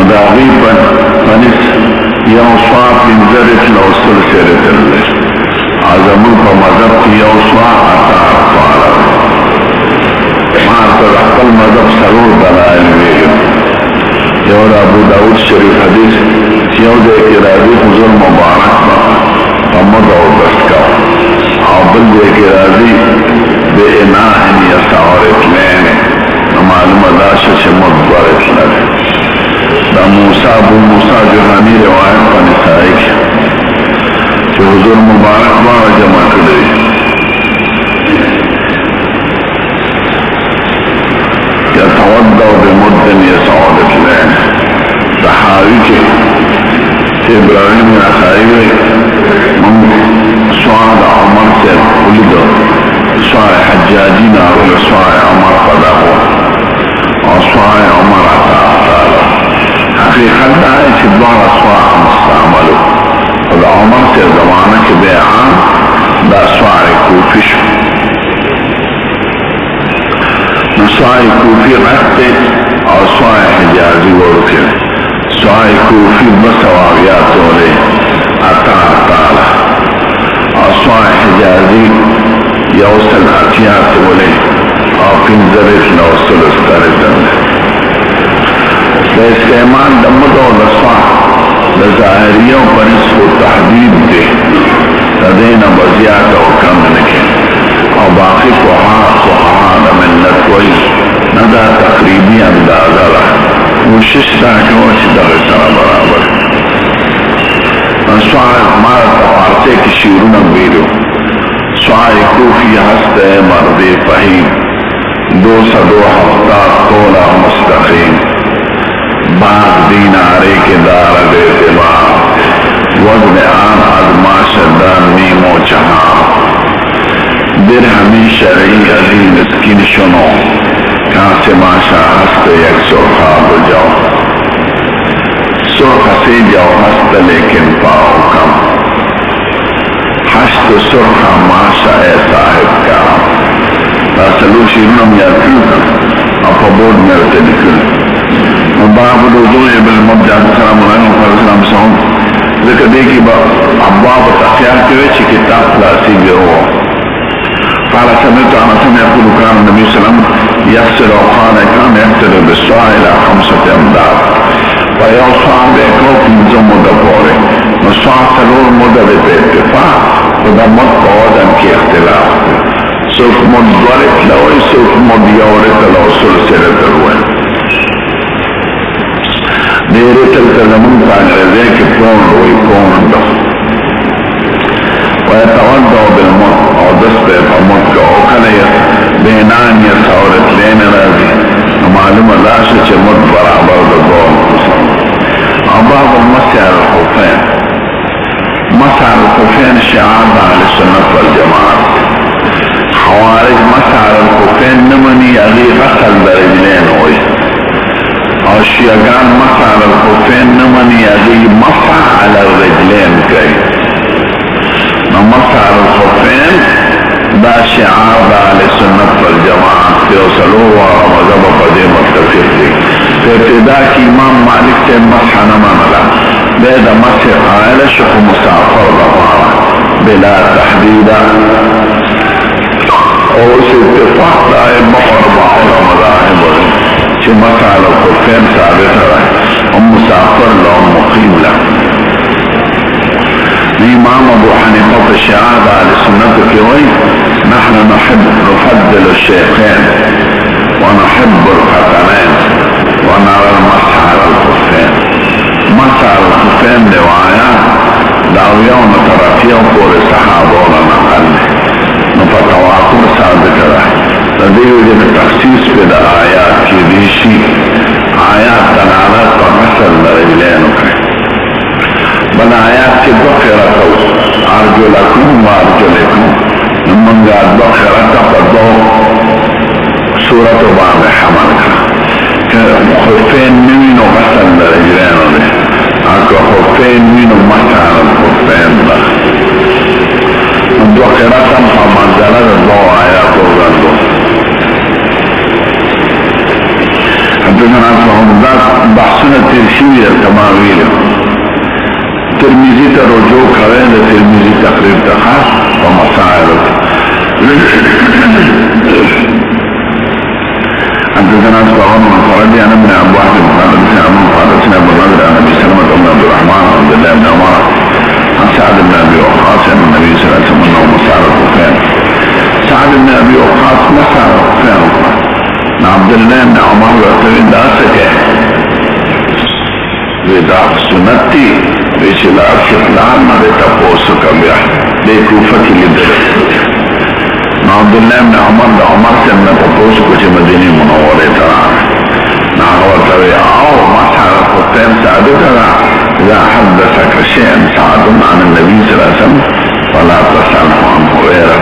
داغیبا فنس یو سوا پنزرت لوصل سیرت اللہ عظمون پا مذہب کی یو سوا عطا اطوارا مارتا رحقل مذہب سرور دلائل ویگم یو دا ابو داود شریف حدیث یو دے ارادی حضور مبارک با فمد و بستکا او بل دے ارادی بے اناہن یساورت لینے معلوم داشت شمد بارت لگے دا موسیٰ ابو موسیٰ جرانی روایت پا نسائی کی کہ حضور مبارک بارا جمع کردی یتودع بمدن یسعودت لین دا حاوی کی کہ ابراہیم نخائی من سواد عمر حجاجی نارو سوائے عمر پدا ہو اور سوائے عمر عطا حقیقت ہے کہ دوار سوائے مستعملو اور عمر سے زمانہ کے بیعان دا سوائے کوفی شو سوائے کوفی رکھتے اور سوائے حجازی ورکے سوائے کوفی بسواغیات والے عطا اور سوائے حجازی یوصل عطیات والے اور پنزرت لوصل استردن استعمال دمد و لسوائے لظاہریوں پر اس کو تحدید دے تدین بزیات و کم نکے اور باقی فحاد ملت کوئی ندا تقریبی اندازہ رہا کوشش تاکوش در سر برابر سوائے مارا تفارتے کی شیرون بیرو سوائے کوفی ہست مرد فہیم 202 ہفتہ تولا مستقیم باغ دینارے کے دار اعتبار وزن آن ادماش دان نیمو چہاں درہمی شرعی عظیم اسکین شنو کہاں سے ماشا ہست یک سرخا بجاؤ سرخ سے جاؤ ہست لیکن پاؤ کم ہشت سرخا ماشا اے صاحب کا سلوشی رنم یا کیوں اپا بود میرتے نکل باب الوضوء بالمبدع السلام علیکم والسلام سعود ذکر دیکھی ابواب تخیار کے ویچی کتاب خلاصی بھی ہو قال سمعت انس يقول كان النبي صلى الله عليه وسلم يغسل وقال كان يغسل بالسواع الى 5 امداد ويوصى بكوف من زمد بوره وصاع سلور مدد باتفاق وده مد قوادم کی اختلاف سوف مد ورد لوی سوف مد یورد لو سلسلت الوین دیرے تلتزمون فانگرزے کے کون روی کون دو ويتوضع بالمط او دست فمط وكان بينان يصورت لين راضي معلومة داشة چه مط برابر دقوم او بعض المسح على الخفين مسح على الخفين شعار على السنة والجماعة خوارج مسح على الخفين نمني اغي غسل برجلين ہوئی او شیعگان مسح على الخفين نمني اغي مسح على الرجلين کئی مسح على الخفين دا شعار دا اهل سنت والجماعت پیوصلو و مذہب قدی متفق دی ابتدا کی امام مالک سے مسح نمانا بے دا مسح قائل شخ مسافر رفارا بلا تحدیدا اور اس اتفاق دا ائمہ اربعون مذاہب چھ مسح على الخفين ثابت رہا مسافر لهم مقیم لهم امام ابو حنیفہ في شعار اهل السنة كوي نحن نفضل الشيخين ونحب الختمين ونرى المسح على الخفين مسح على الخفين روايات داويون طرفيون فور الصحابة ونقل نفتواتر ثابت رہا لديه وجد تخصيص في آيات کی ریشی آیات دلالت پر مثل رجلين بل آیات کی دو خیرتو ارجلکم و ارجلکم نمانگا دو خیرتا پر دو صورت و باب حمل که خفین نوینو غسل در اجرینو ده اکا خفین نوینو مسح خفین ده دو خیرتا فمنزله دو آیات و غندو حدثنا فهمدات بحثنا ترشیوی التماویل ترمذی تا رجوع کرے دا ترمذی تقریر تا خاص و مسائل حدثنا سبحان من فرد عن ابن عباس قال بسلام حدثنا ابو بكر عن ابي سلمة بن عبد الرحمن عبد الله بن عمر عن سعد بن ابي وقاص عن النبي صلى الله عليه وسلم انه مسح الخفين سعد بن ابي وقاص مسح الخفين عبد الله بن عمر يعتبر دا سکے ودا سنتی بیچلا فتلان نده تپوسو کبیا دے کوفتی لدر عبداللہ بن عمر دا عمر سے میں تپوسو کچھ مدینی منورے تران نحو تبی آو مسحر الخفين سعد کرا اذا حدثك شيئا سعد عن النبي صلى الله عليه وسلم فلا تسأله عنه غيره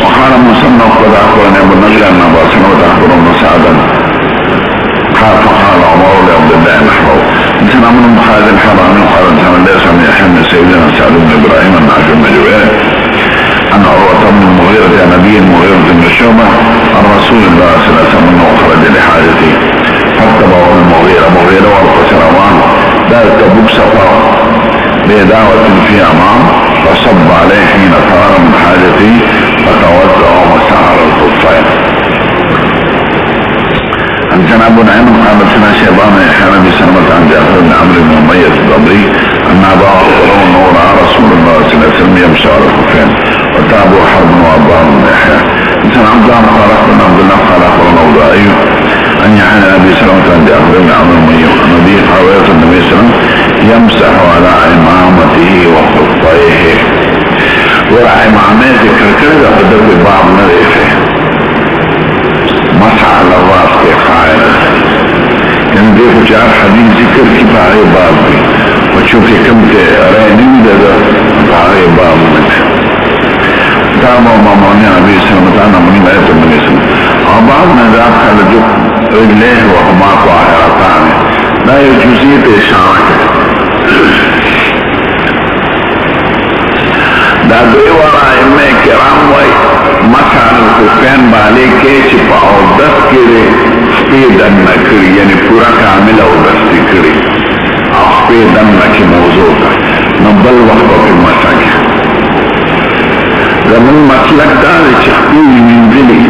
وقال مصنف قد أخبرني أبو النضر أن أبا سلمة أخبره مساعدا قال فقال عمر لعبد الله نحوه مثل أمر خالد الحرامي قال انسان ليس من يحيى بن سيدنا سعد بن إبراهيم النعج بن جبير أن عروة بن المغيرة يا نبي المغيرة بن شعبة عن رسول الله صلى الله عليه وسلم أنه خرج لحاجته فاتبعه مغيرة ورقص روان ذلك تبوك سفر بدعوة في أمام فصب عليه حين فرغ من حاجته فتوضأ ومسح على الخفين. عن ابو نعيم قال سنا شيبان يحيى بن سلمة عن جعفر بن عمرو بن أمية الضبري أن أبا هريرة أنه رأى رسول الله صلى الله عليه وسلم يمشي على الخفين وتابعه حرب وأباه بن يحيى. عن عبد الله قال أخبرنا عبد الله قال أخبرنا أوزاعي أن يحيى بن أبي سلمة عن جعفر بن عمرو بن أمية النبي قال النبي صلى الله عليه وسلم يمسح على عمامته وخفيه ورع عمامه ذكر كذا بدأ ببعض نريفه مسح على الراس في خائرة يعني ديكو جعل حديث ذكر كي باعي بابي وشوفي كم تراني ده باعي بابي دعما وماموني عبي سلمة أنا مني لا يتم الاسم وبعضنا ذاك على جب رجليه وهما طاهرتان لا يجوزية إشارك دا دوی ورا ائمه کرام وای مسح الخفین باندې کې چې په اودس کې خپې دننه کړي یعنی پورا کامل اودس کړي او خپې دننه کې موضوع ده نو بل وخت په مسح کې زمون مسلک دا چې خپې وینځلې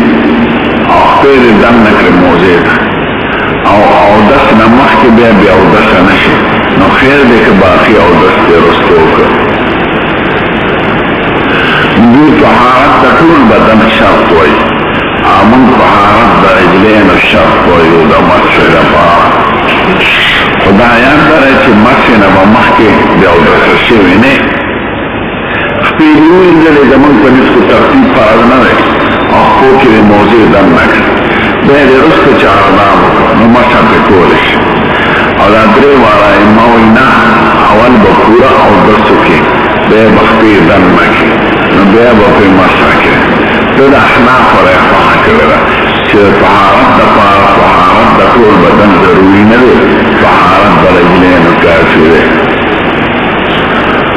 او خپې دننه کې موضوع ده او اودس نه مخکې بیا اودس نشي نو خیر دې که باقي اودس دې رستو کړ دي طهارت دا طول بدن شرط وي آمن طهارت دا رجلين الشرط وي دا مسح دا پارا خدایان داره چه مسح نبا مخی بیاو دا سشوی نه خپیلیو انجلی زمان پنیس کو ترتیب فرض نوی اخو که دی موضوع دن نکر بید رست چاردام نو مسح پی کولش او دا دری وارا اماوی نا اول با پورا او دستو که بے بختی دن نکی نو بیا با پی مسح که تو دا احناف و ریخواه کرده چه طهارت دا پارا طهارت دا طول بدن ضروری نده طهارت دا رجلین و کافی ده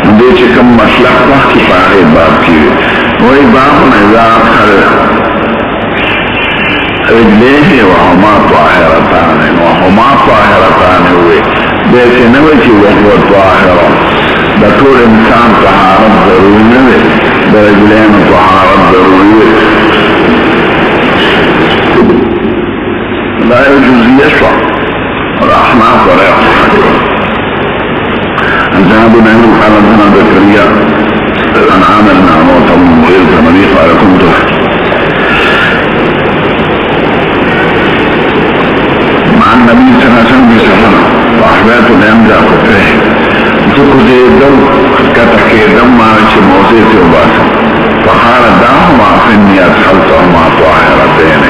نو دی چه کم مسلک وقتی پاہی باب کیوی وی باب نظام خر رجلیه و هما طاهرتان وهما طاهرتان ہوئے بیسے نوی چی وهو طاهران دا طول انسان طهارت ضروری نده دا رجلین طهارت ضروری لا يجوز يشرع والأحناف ولا يصح عن ابن عمرو قال لنا زكريا عن عامر بن عمرو بن المغيرة النبي قال كنت مع النبي صلى الله عليه وسلم بسفر وأحبابت الأمزع كفاه تكذي الدم كتكي دم ما رشي موزيتي وباسا فقال دعهما فإني أدخلتهما طاهرتين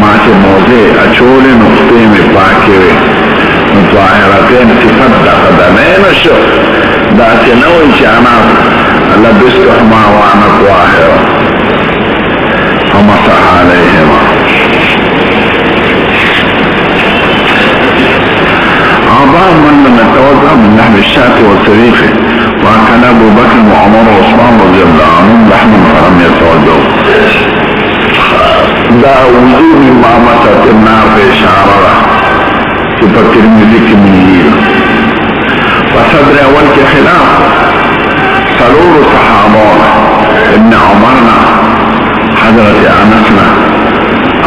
ما چه موزي اچول نقطه میں پاکوی طاهرتين صفت دا قدمين شو دا چه نوی چه انا لبستهما وانا طاهرة فمسح عليهما بعض من لم يتوضا من لحم الشاة والسريف وكان ابو بكر وعمر وعثمان رضي الله عنهم لحم فلم يتوضوا دا وضوء مما مسحت النار في اشاره صفة ترمذي کی منیر وصدر اول کے خلاف سرور صحابون ابن عمرنا حضرت انسنا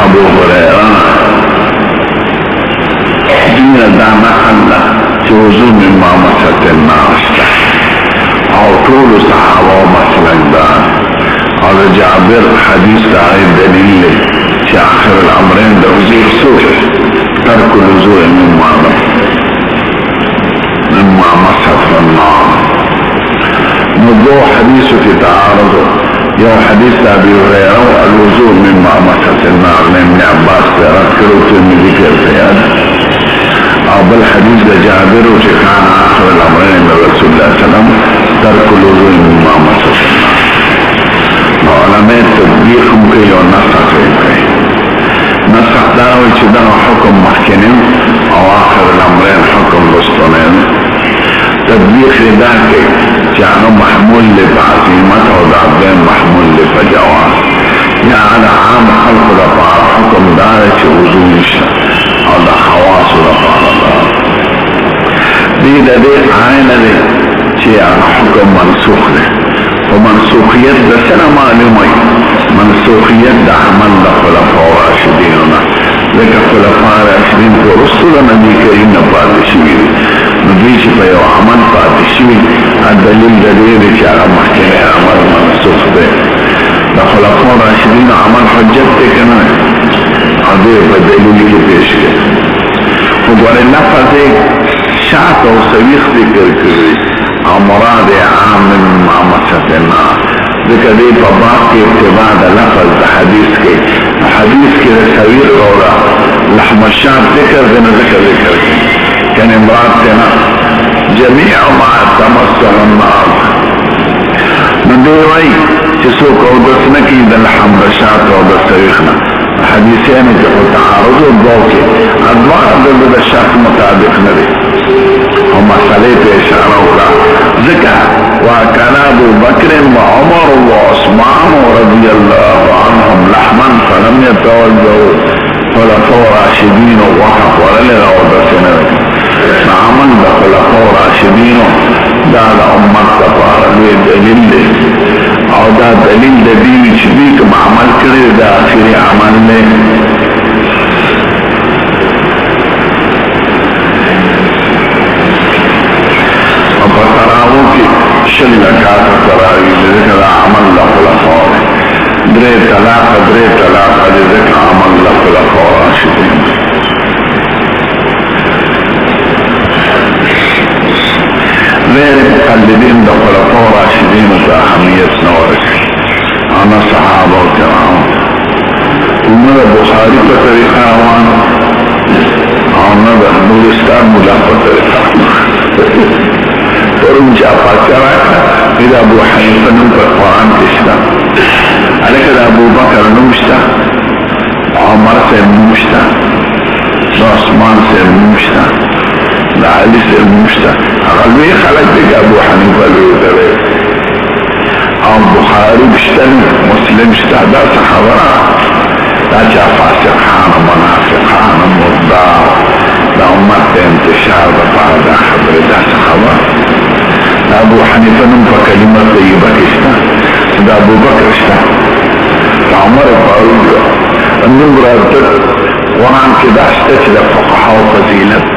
ابو هريرہ دین دانا اللہ چه وضوء مما مسحت النار او طول صحابه مسلک دان اور جابر حدیث دائی دلیل چه آخر الامرین دا وزیر سوش ترک الوضوء مما مسح النار. نو حديث في تعارض، يو حديث ابي هريره الوضوء مما مسح النار لابن عباس تذكروا الترمذي كالفياد، او بالحديث لجابر كان اخر الامرين لرسول الله صلى الله عليه وسلم ترك الوضوء مما مسح النار. علماء تطبيقهم كي ونسخ كي نسخ داوي چدا حكم محكنين او اخر الامرين حكم بسطنين. تطبيق دا كي چانو محمول لبعظيمت او دعبين محمول لفجواز، یا على عام خلق لفعل حكم داري چه وضوء نشتا او دا خواص لفعل دار دي دا دي عين دي چه حكم منسوخ ده. ومنسوخيت دا سنة معلومي منسوخيت دا عمل دا خلفاء راشديننا، لکه خلفاء راشدين کو رسول نبی کریم پاتشوی ندوی چه پا یو عمل پاتشوی الدلیل دا دیر چه اغا محکمه عمل منسوخ ده. دا خلفاء راشدين عمل حجت ده کنه عدیر پا دلیلی که پیش که وگوار لفظ شاعت و سویخ ذکر کردی او مراد عام مما مسح النار. ذکر دی پا باق کی اتباع دا لفظ دا حدیث کی رسویر غورا لحم الشام ذکر دینا ذکر کی کن امراد تینا جميع ما تمسح النار. من دی وی چسو قودس نکی دا لحم بشات و دا سویخنا حدیثین که خود تعارض و دوکی ادوار دا شاک مطابق ندی ومسألة إشارة ذكر وكان أبو بكر وعمر وعثمان رضي الله عنهم لحما فلم يتوجهوا خلفاء راشدين ووقف ولا لغوضتنا فعمل بخلفاء راشدين دا لأمت تفار دليل او دا دليل دبيوي چبيك معمل کرده دا آخری عمل لے شل لکات تراوی ذکر عمل لخلفاء درے طلاق ذکر عمل لخلفاء راشدین. غیر مقلدین لخلفاء راشدین تا اهمیت نورک انا صحابه و کرام امر بخاری پا طریقہ آوان آنا دا نورستان ملا پا طریقہ ورم جاپا چراکا اذا ابو حنیفه نم پر قرآن کشتا عليك دا ابو بکر نمشتا عمر سے نمشتا دا عثمان سے نمشتا دا علی سے نمشتا اغلبی خلق دیکھ ابو حنیفه لوتره او بخاری بشتن مسلم شتا دا صحابرا دا چا فاسقان منافقان مردار دا امت انتشار دا بعد خبر دا صحابرا ابو حنیفه نم پر کلمه طیبه کشتا دا ابو بکر شتا دا عمر فاروق نم برادر قرآن کی داشته چه دا فقها و فضیلت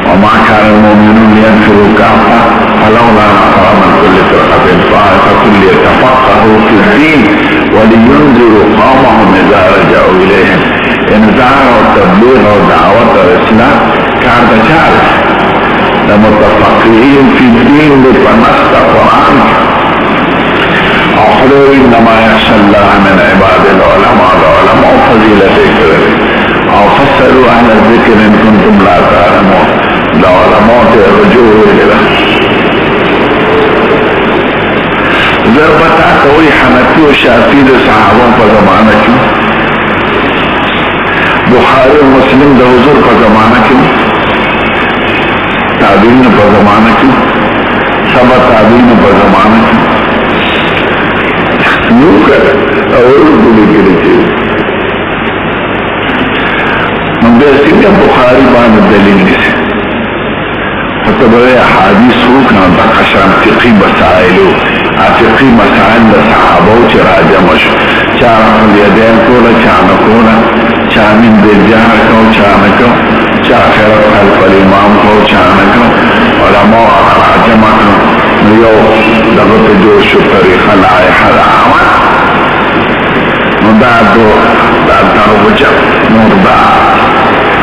وما كان المؤمنون لينفروا كافة فلولا نفر من كل فرقة طائفة ليتفقهوا في الدين ولينذروا قومهم إذا رجعوا إليهم انذار والتبليغ ودعوة الإسلام كان تشارك لمتفقهين في الدين بفنست قرآن أخبر إنما يخشى الله من عباد العلماء فضيلة ذكر أو فسروا أهل الذكر إن كنتم لا تعلمون العلماء ترجوه إلى ضربتا کوئی حنفی و شافعی دے صحابوں پر زمانہ کیوں بخاری و مسلم دے حضور پر زمانہ کیوں تابعین پر زمانہ کیوں سبا تابعین پر زمانہ کیوں یوں کر اور بلی کری چیز من بے سکتا بخاری بان دلیل نیسے فتبرے حادیث روکنا بقشان فقی مسائلو فقی مسائل دا صحابو چی راجمش چانا الیدین کولا چانا کولا چامن دلجان کو چانا کو چا خیرت خلف الامام کو چانا کو علماء راجمہ کو نیو دغت جوش طریق لائحہ العامل ندادو دا دربجا مرداد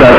10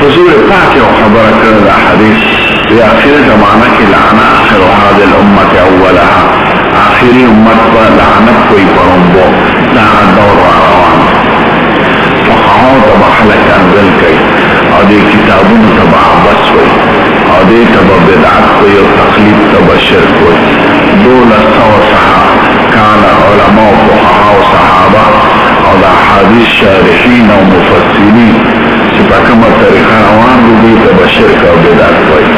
حضور پاک و خبر کرد حدیث في آخر زمانہ کی لعنہ آخر هذه الامت اولها آخری امت پر لعنت کوئی پرنبو دا دور روان فقہوں تبا حلق انزل کئی اور دی کتابون تبا عبس ہوئی اور دی تبا بدعت کوئی اور تقلیب تبا شرک ہوئی دولت سو صحابہ کان علماء فقہاء و صحابہ اور دا حدیث شارحین و مفسرین سپاکما طریقہ روان دی تبا شرک و بدعت ہوئی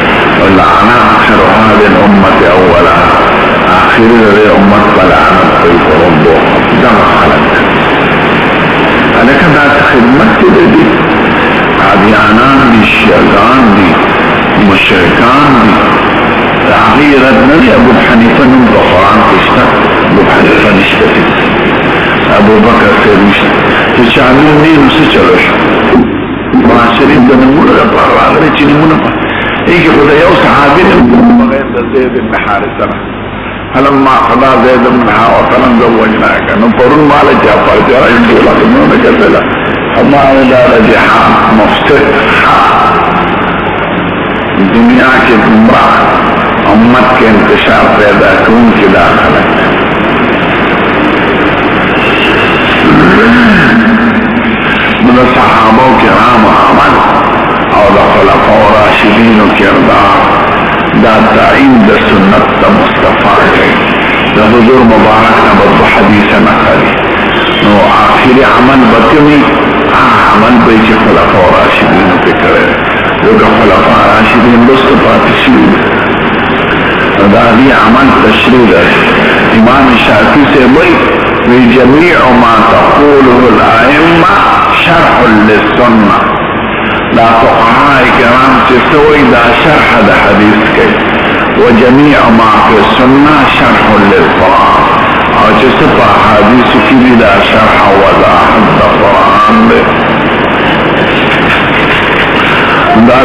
ولعنا آخر هذه الامت اولها آخر ذي امت فلعنت کوئی پرنبو جمع خلق لیکن دا خدمت دی عادیانان دی شیعگان دی مشرکان دی تغییرت ندی ابو حنیفه نم تو قرآن کشتا ابو حنیفه نشتا ابو بکر سے نشتا تو چاہمین نیم سے چلو شو معاشرین دا نمونه دا پار راغلی چی نمونه پار ایک خدا یو صحابی نمونه بغیر دا زید بن حارسنا فلما قضا زید بن حارسنا زوجناك نو پرون مالا جعفر جرا انتولا کنونه کتلا اما دا رجحان مفتح دنیا کے گمراہ امت کے انتشار پیدا کون کی داخلت من صحابہ کرام عمل اور خلفاء راشدین و کردار دا تعین دا سنت دا مصطفیٰ گئی دا حضور مبارک نبض حدیث نقلی نو آخری عمل بکمی عمل بیچ خلفاء راشدین پہ کرے جو کہ خلفاء راشدین بست پاتشید دا دی عمل تشریح ہے امام شافعی سے بھئی وی جمیع ما تقوله الائمہ شرح للسنہ دا فقہاء کرام چسوئی دا شرح دا حدیث کئی وجمیع ما فی السنہ شرح للقرآن اور چسپا حدیث کی بھی دا شرح وضاحت دا قرآن دے دا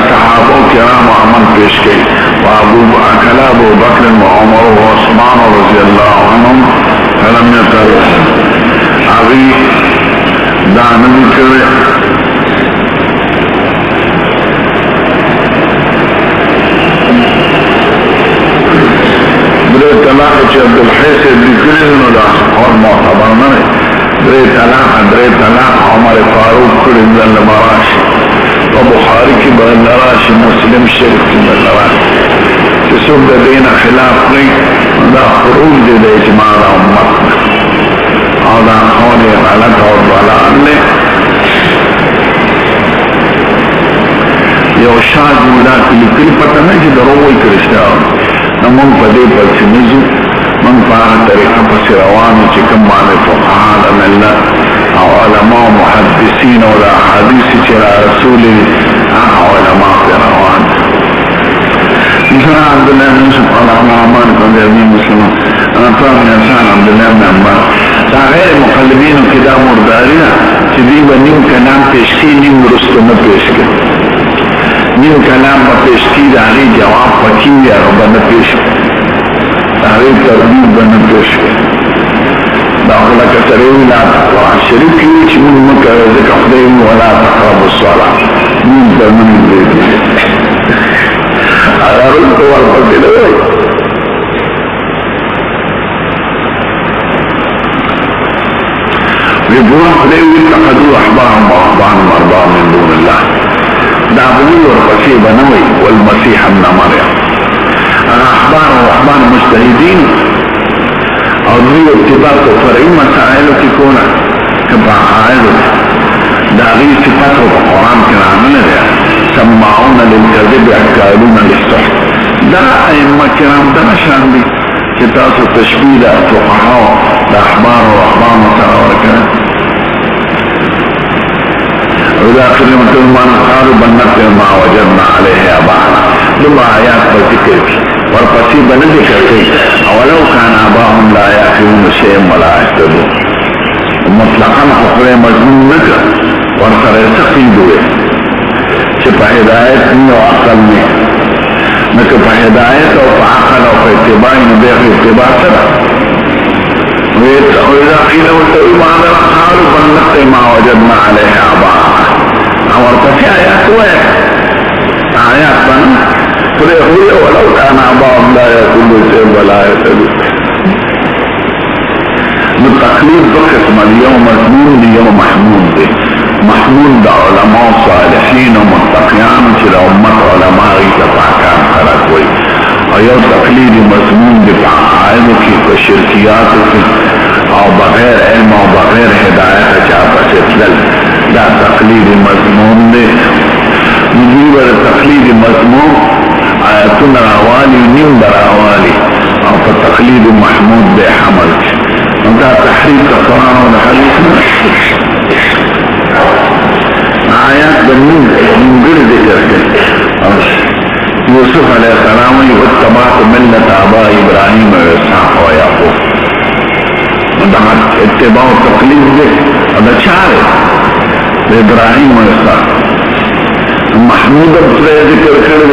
صحابہ کرام عمل پیش کئی وابو بکر و عمر و عثمان رضی اللہ عنہم فلم یتر ابھی دانوی کرے برے طلاق چی عبدالحیث بکرین دا اور معتبر نرے برے طلاق عمر فاروق کرن دل مراشی و بخاری کی بدل راشی مسلم شریف کی بدل راشی جسوب دا دین خلاف نہیں دا خروج دے دے اجماع امت اور دا قول غلط اور ضلال لے یو شاید مولا کلی کلی پتہ نہیں کہ دروئی کرشتا نمون پا دے پر سنزو من پاہ طریقہ پس روانی چکم مانے فقہان اللہ او علماء محدثین و دا حدیث چرا رسولی علماء پر روان مثلا عبداللہ بن یوسف اللہ عمان کن دیوین مسلمان انا طاقن انسان عبداللہ بن عمان تا غیر مقلبین و کدا مردارینا چی دیبا نیم کلام پیشکی نیم رستو نپیشکی نیم کلام با پیشکی داری جواب پکی یا ربا نپیشکی داری تربیب با نپیشکی داخلہ کتریوی لا تقرآن شریف کی چی من مکر ذکر خدیم ولا تقرب الصلاة نیم ترمین دیدی اگر ان کو والپتی لگئی ربوان خدیوی اتقدو احبارم و احبارم ارباب من دون اللہ دعوی ورقصی بنوی والمسیح ابن مریم احبار و احبار مجتہدین اور دوی ارتباط و فرعی مسائلو کی کونا کبا عائلو داغی صفت و قرآن کرامل ہے سماعون للكذب اكالون للسحت. دا ائمه کرام دا نشان دي چې تاسو تشبیه د فقهاو د احبار او احبار سره ورکړئ. وإذا كلمة من قالوا بل نتبع ما وجدنا عليه آباءنا. لما آيات بذكر ورپسې بل ذکر کوي اولو كان آباءهم لا يعقلون شيئا ولا يهتدون. مطلقا خپل مضمون نکړه ورسره تقید وي چې په هدایت نه او عقل نه نکه په هدایت او په عقل او په اتباع نه به اتباع سره وإذا قيل واتبعوا ما أنزل قالوا بل نتبع ما وجدنا عليه آباءنا. ورپسې آیات وایي آیات باندې ولو كان آباءهم لا يعقلون شيئا ولا يهتدون. نو تقلید دو قسم دی، یو مضمون دی یو محمود دی. محمود دا علماء صالحین و متقیان چې دا امت علماء ایتا پاکان خلق وی، او یو تقلید مضمون دی پا عقائدو کی پا شرکیاتو کی او بغیر علم او بغیر ہدایت چا پس اتلل دا تقلید مضمون دی. نجیب تقلید مضمون آیتون راوالی نیم براوالی او پا تقلید محمود دی حمل کی دا تحریف القرآن و حدیث آیات دا منگر ذکر کر یوسف علیہ السلام واتبعت ملت آباء ابراہیم و اسحاق و یعقوب. دا اتباع و تقلید ذکر دا چارے ابراہیم و اسحاق. محمود ابتداء ذکر کرد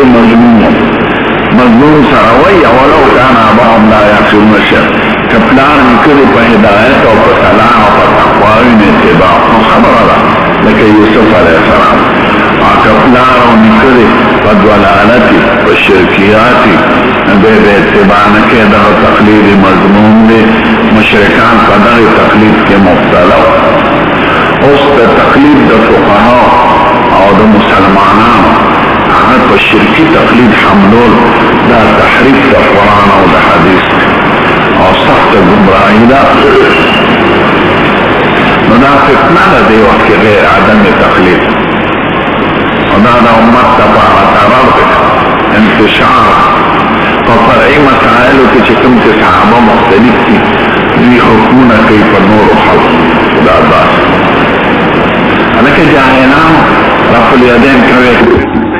مضمون سروی ولو کان آباءهم لا یعقلون شیئا. کپلار نکلی پا ہدایت و پا صلاح و پا تقوی اتباع خبر دا لکه یوسف علیہ السلام. کپلار نکلی پا دولالتی پا شرکیاتی بے اتباع نکی دا تقلید مضمون دی. مشرکان پا دا تقلید کے مبتلا اس دا تقلید دا فقہا او دا مسلمانان آغا پا شرکی تقلید حملول دا تحریف دا قرآن او دا حدیث او سخت گمراهی دا نو دا فتنه دا دی وقت غیر عدم تقلید و دا امت دا پاها ترار دی انتشار پا فرعی مسائلو که چکم که صحابه مختلف دی دی حکمونه کئی پر نور و خلق دا داس انکه جاہلان رفع الیدین کوئی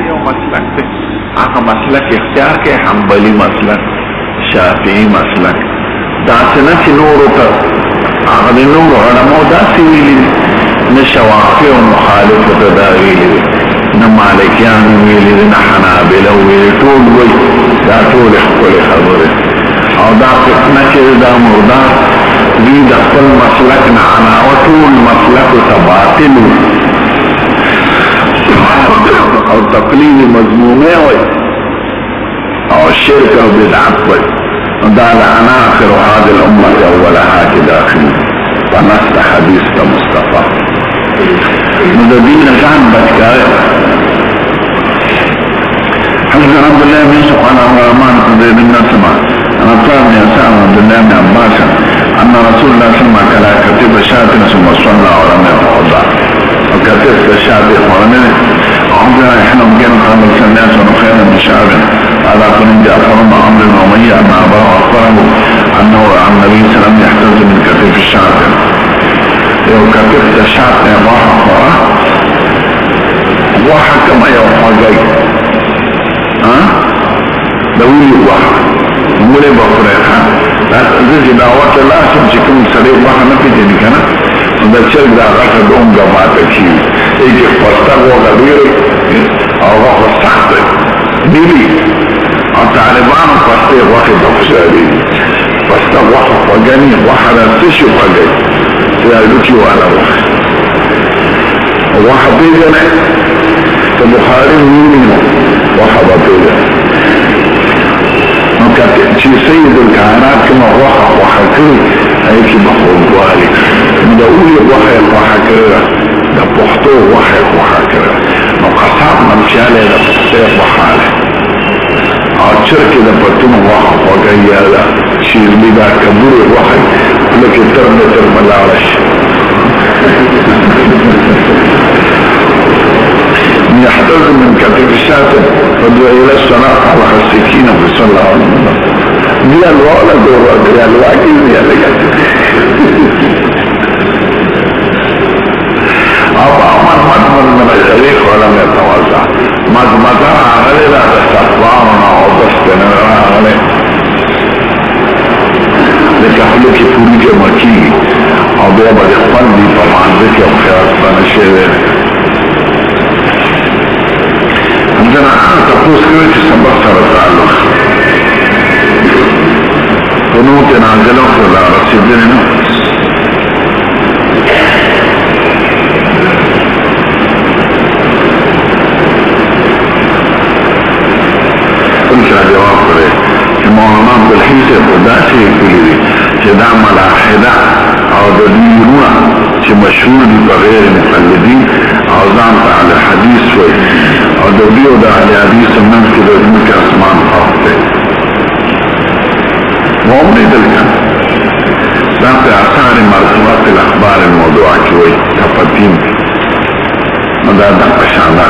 یو مسلک دی آقا مسلک اختیار که حنبلی مسلک شافعی مسلک دا سنچ نورو تا آغا دی نور علماء دا سویلی نشوافی و مخالف تا دا ویلی نمالکیان ویلی نا حنابلو ویلی طول وی دا طول اخبر خبر او دا فتنه چه دا مردار دی دا قل مسلک نعنا و طول مسلک تا باطلو او تقلید مضمومه وی او شرک و بدعت وی دا لعناخر هذه الأمة أولها كداخل فنست حديث مصطفى مدبين كان بكاء حسن عبد الله بن سبحانه الرحمن زيد بن نسمة أنا طالب يسام عبد الله بن عباس أن رسول الله صلى الله عليه وسلم كتب شاة ثم صلى على وضع وكتبت الشاة ولم عمرنا احنا مجينا قبل الناس ونخيرا من شعب على كل جعفر مع عمرو بن أمية أن أباه أخبره أنه عن النبي صلى الله عليه وسلم يحتاج من كتف الشعب. لو كتفت الشعب يا الله أخبره واحد كما يوحى جاي دوي واحد مولي بفريقا لا تزيزي دعوات الله سمسكم سريع واحد نفيد كنا دا چرګ دا غټه دوم جماعته شي ایږي پښتاغ وغوړي او هغه سخت دی او طالبانو پښتې وخت د خوشالي پښتاغ وخت وګني واحد تشي وګي چې لوچي والا واحد پیژنه ته بخاري ویني واحد پیژنه نو کته چې سید الکائنات کوم واحد کوي هيك بخوالي من اقول وحي وحكرة ده بحطو وحي وحكرة مقصاب ممشالة ده بحطيق وحالة عالشرك ده بطن وحي وقايا ده شير لي ده كبور وحي لك ترم لارش يحتز من كتف الشاتم فدعو الى الصلاة على السكينة صلى الله عليه وسلم دي الولد دي الواجب دي أبا مضمض من الشريك ولم يتوزع مضمضها عليه لا تستطبعنا وضستنا عليه لتحلق فريج مكي او بيبا يقبلني طبعا ذكي وخيرات بنشيره عندنا تقوس كويت سبق سرطة اللخ قنوت نازل اخر لا رسيدين نفس كنت جواب قريب مولانا بالحيث قداسي كلي جدا ملاحدة او دليلونا چه مشهور دي بغير مقلدين او زانت على الحديث شوي او دليو دا على حديث من كده دمك اسمان خاطئ وعمري دلكن زانت اثار مرتبات الاخبار الموضوع كوي تفتين مدادا قشانا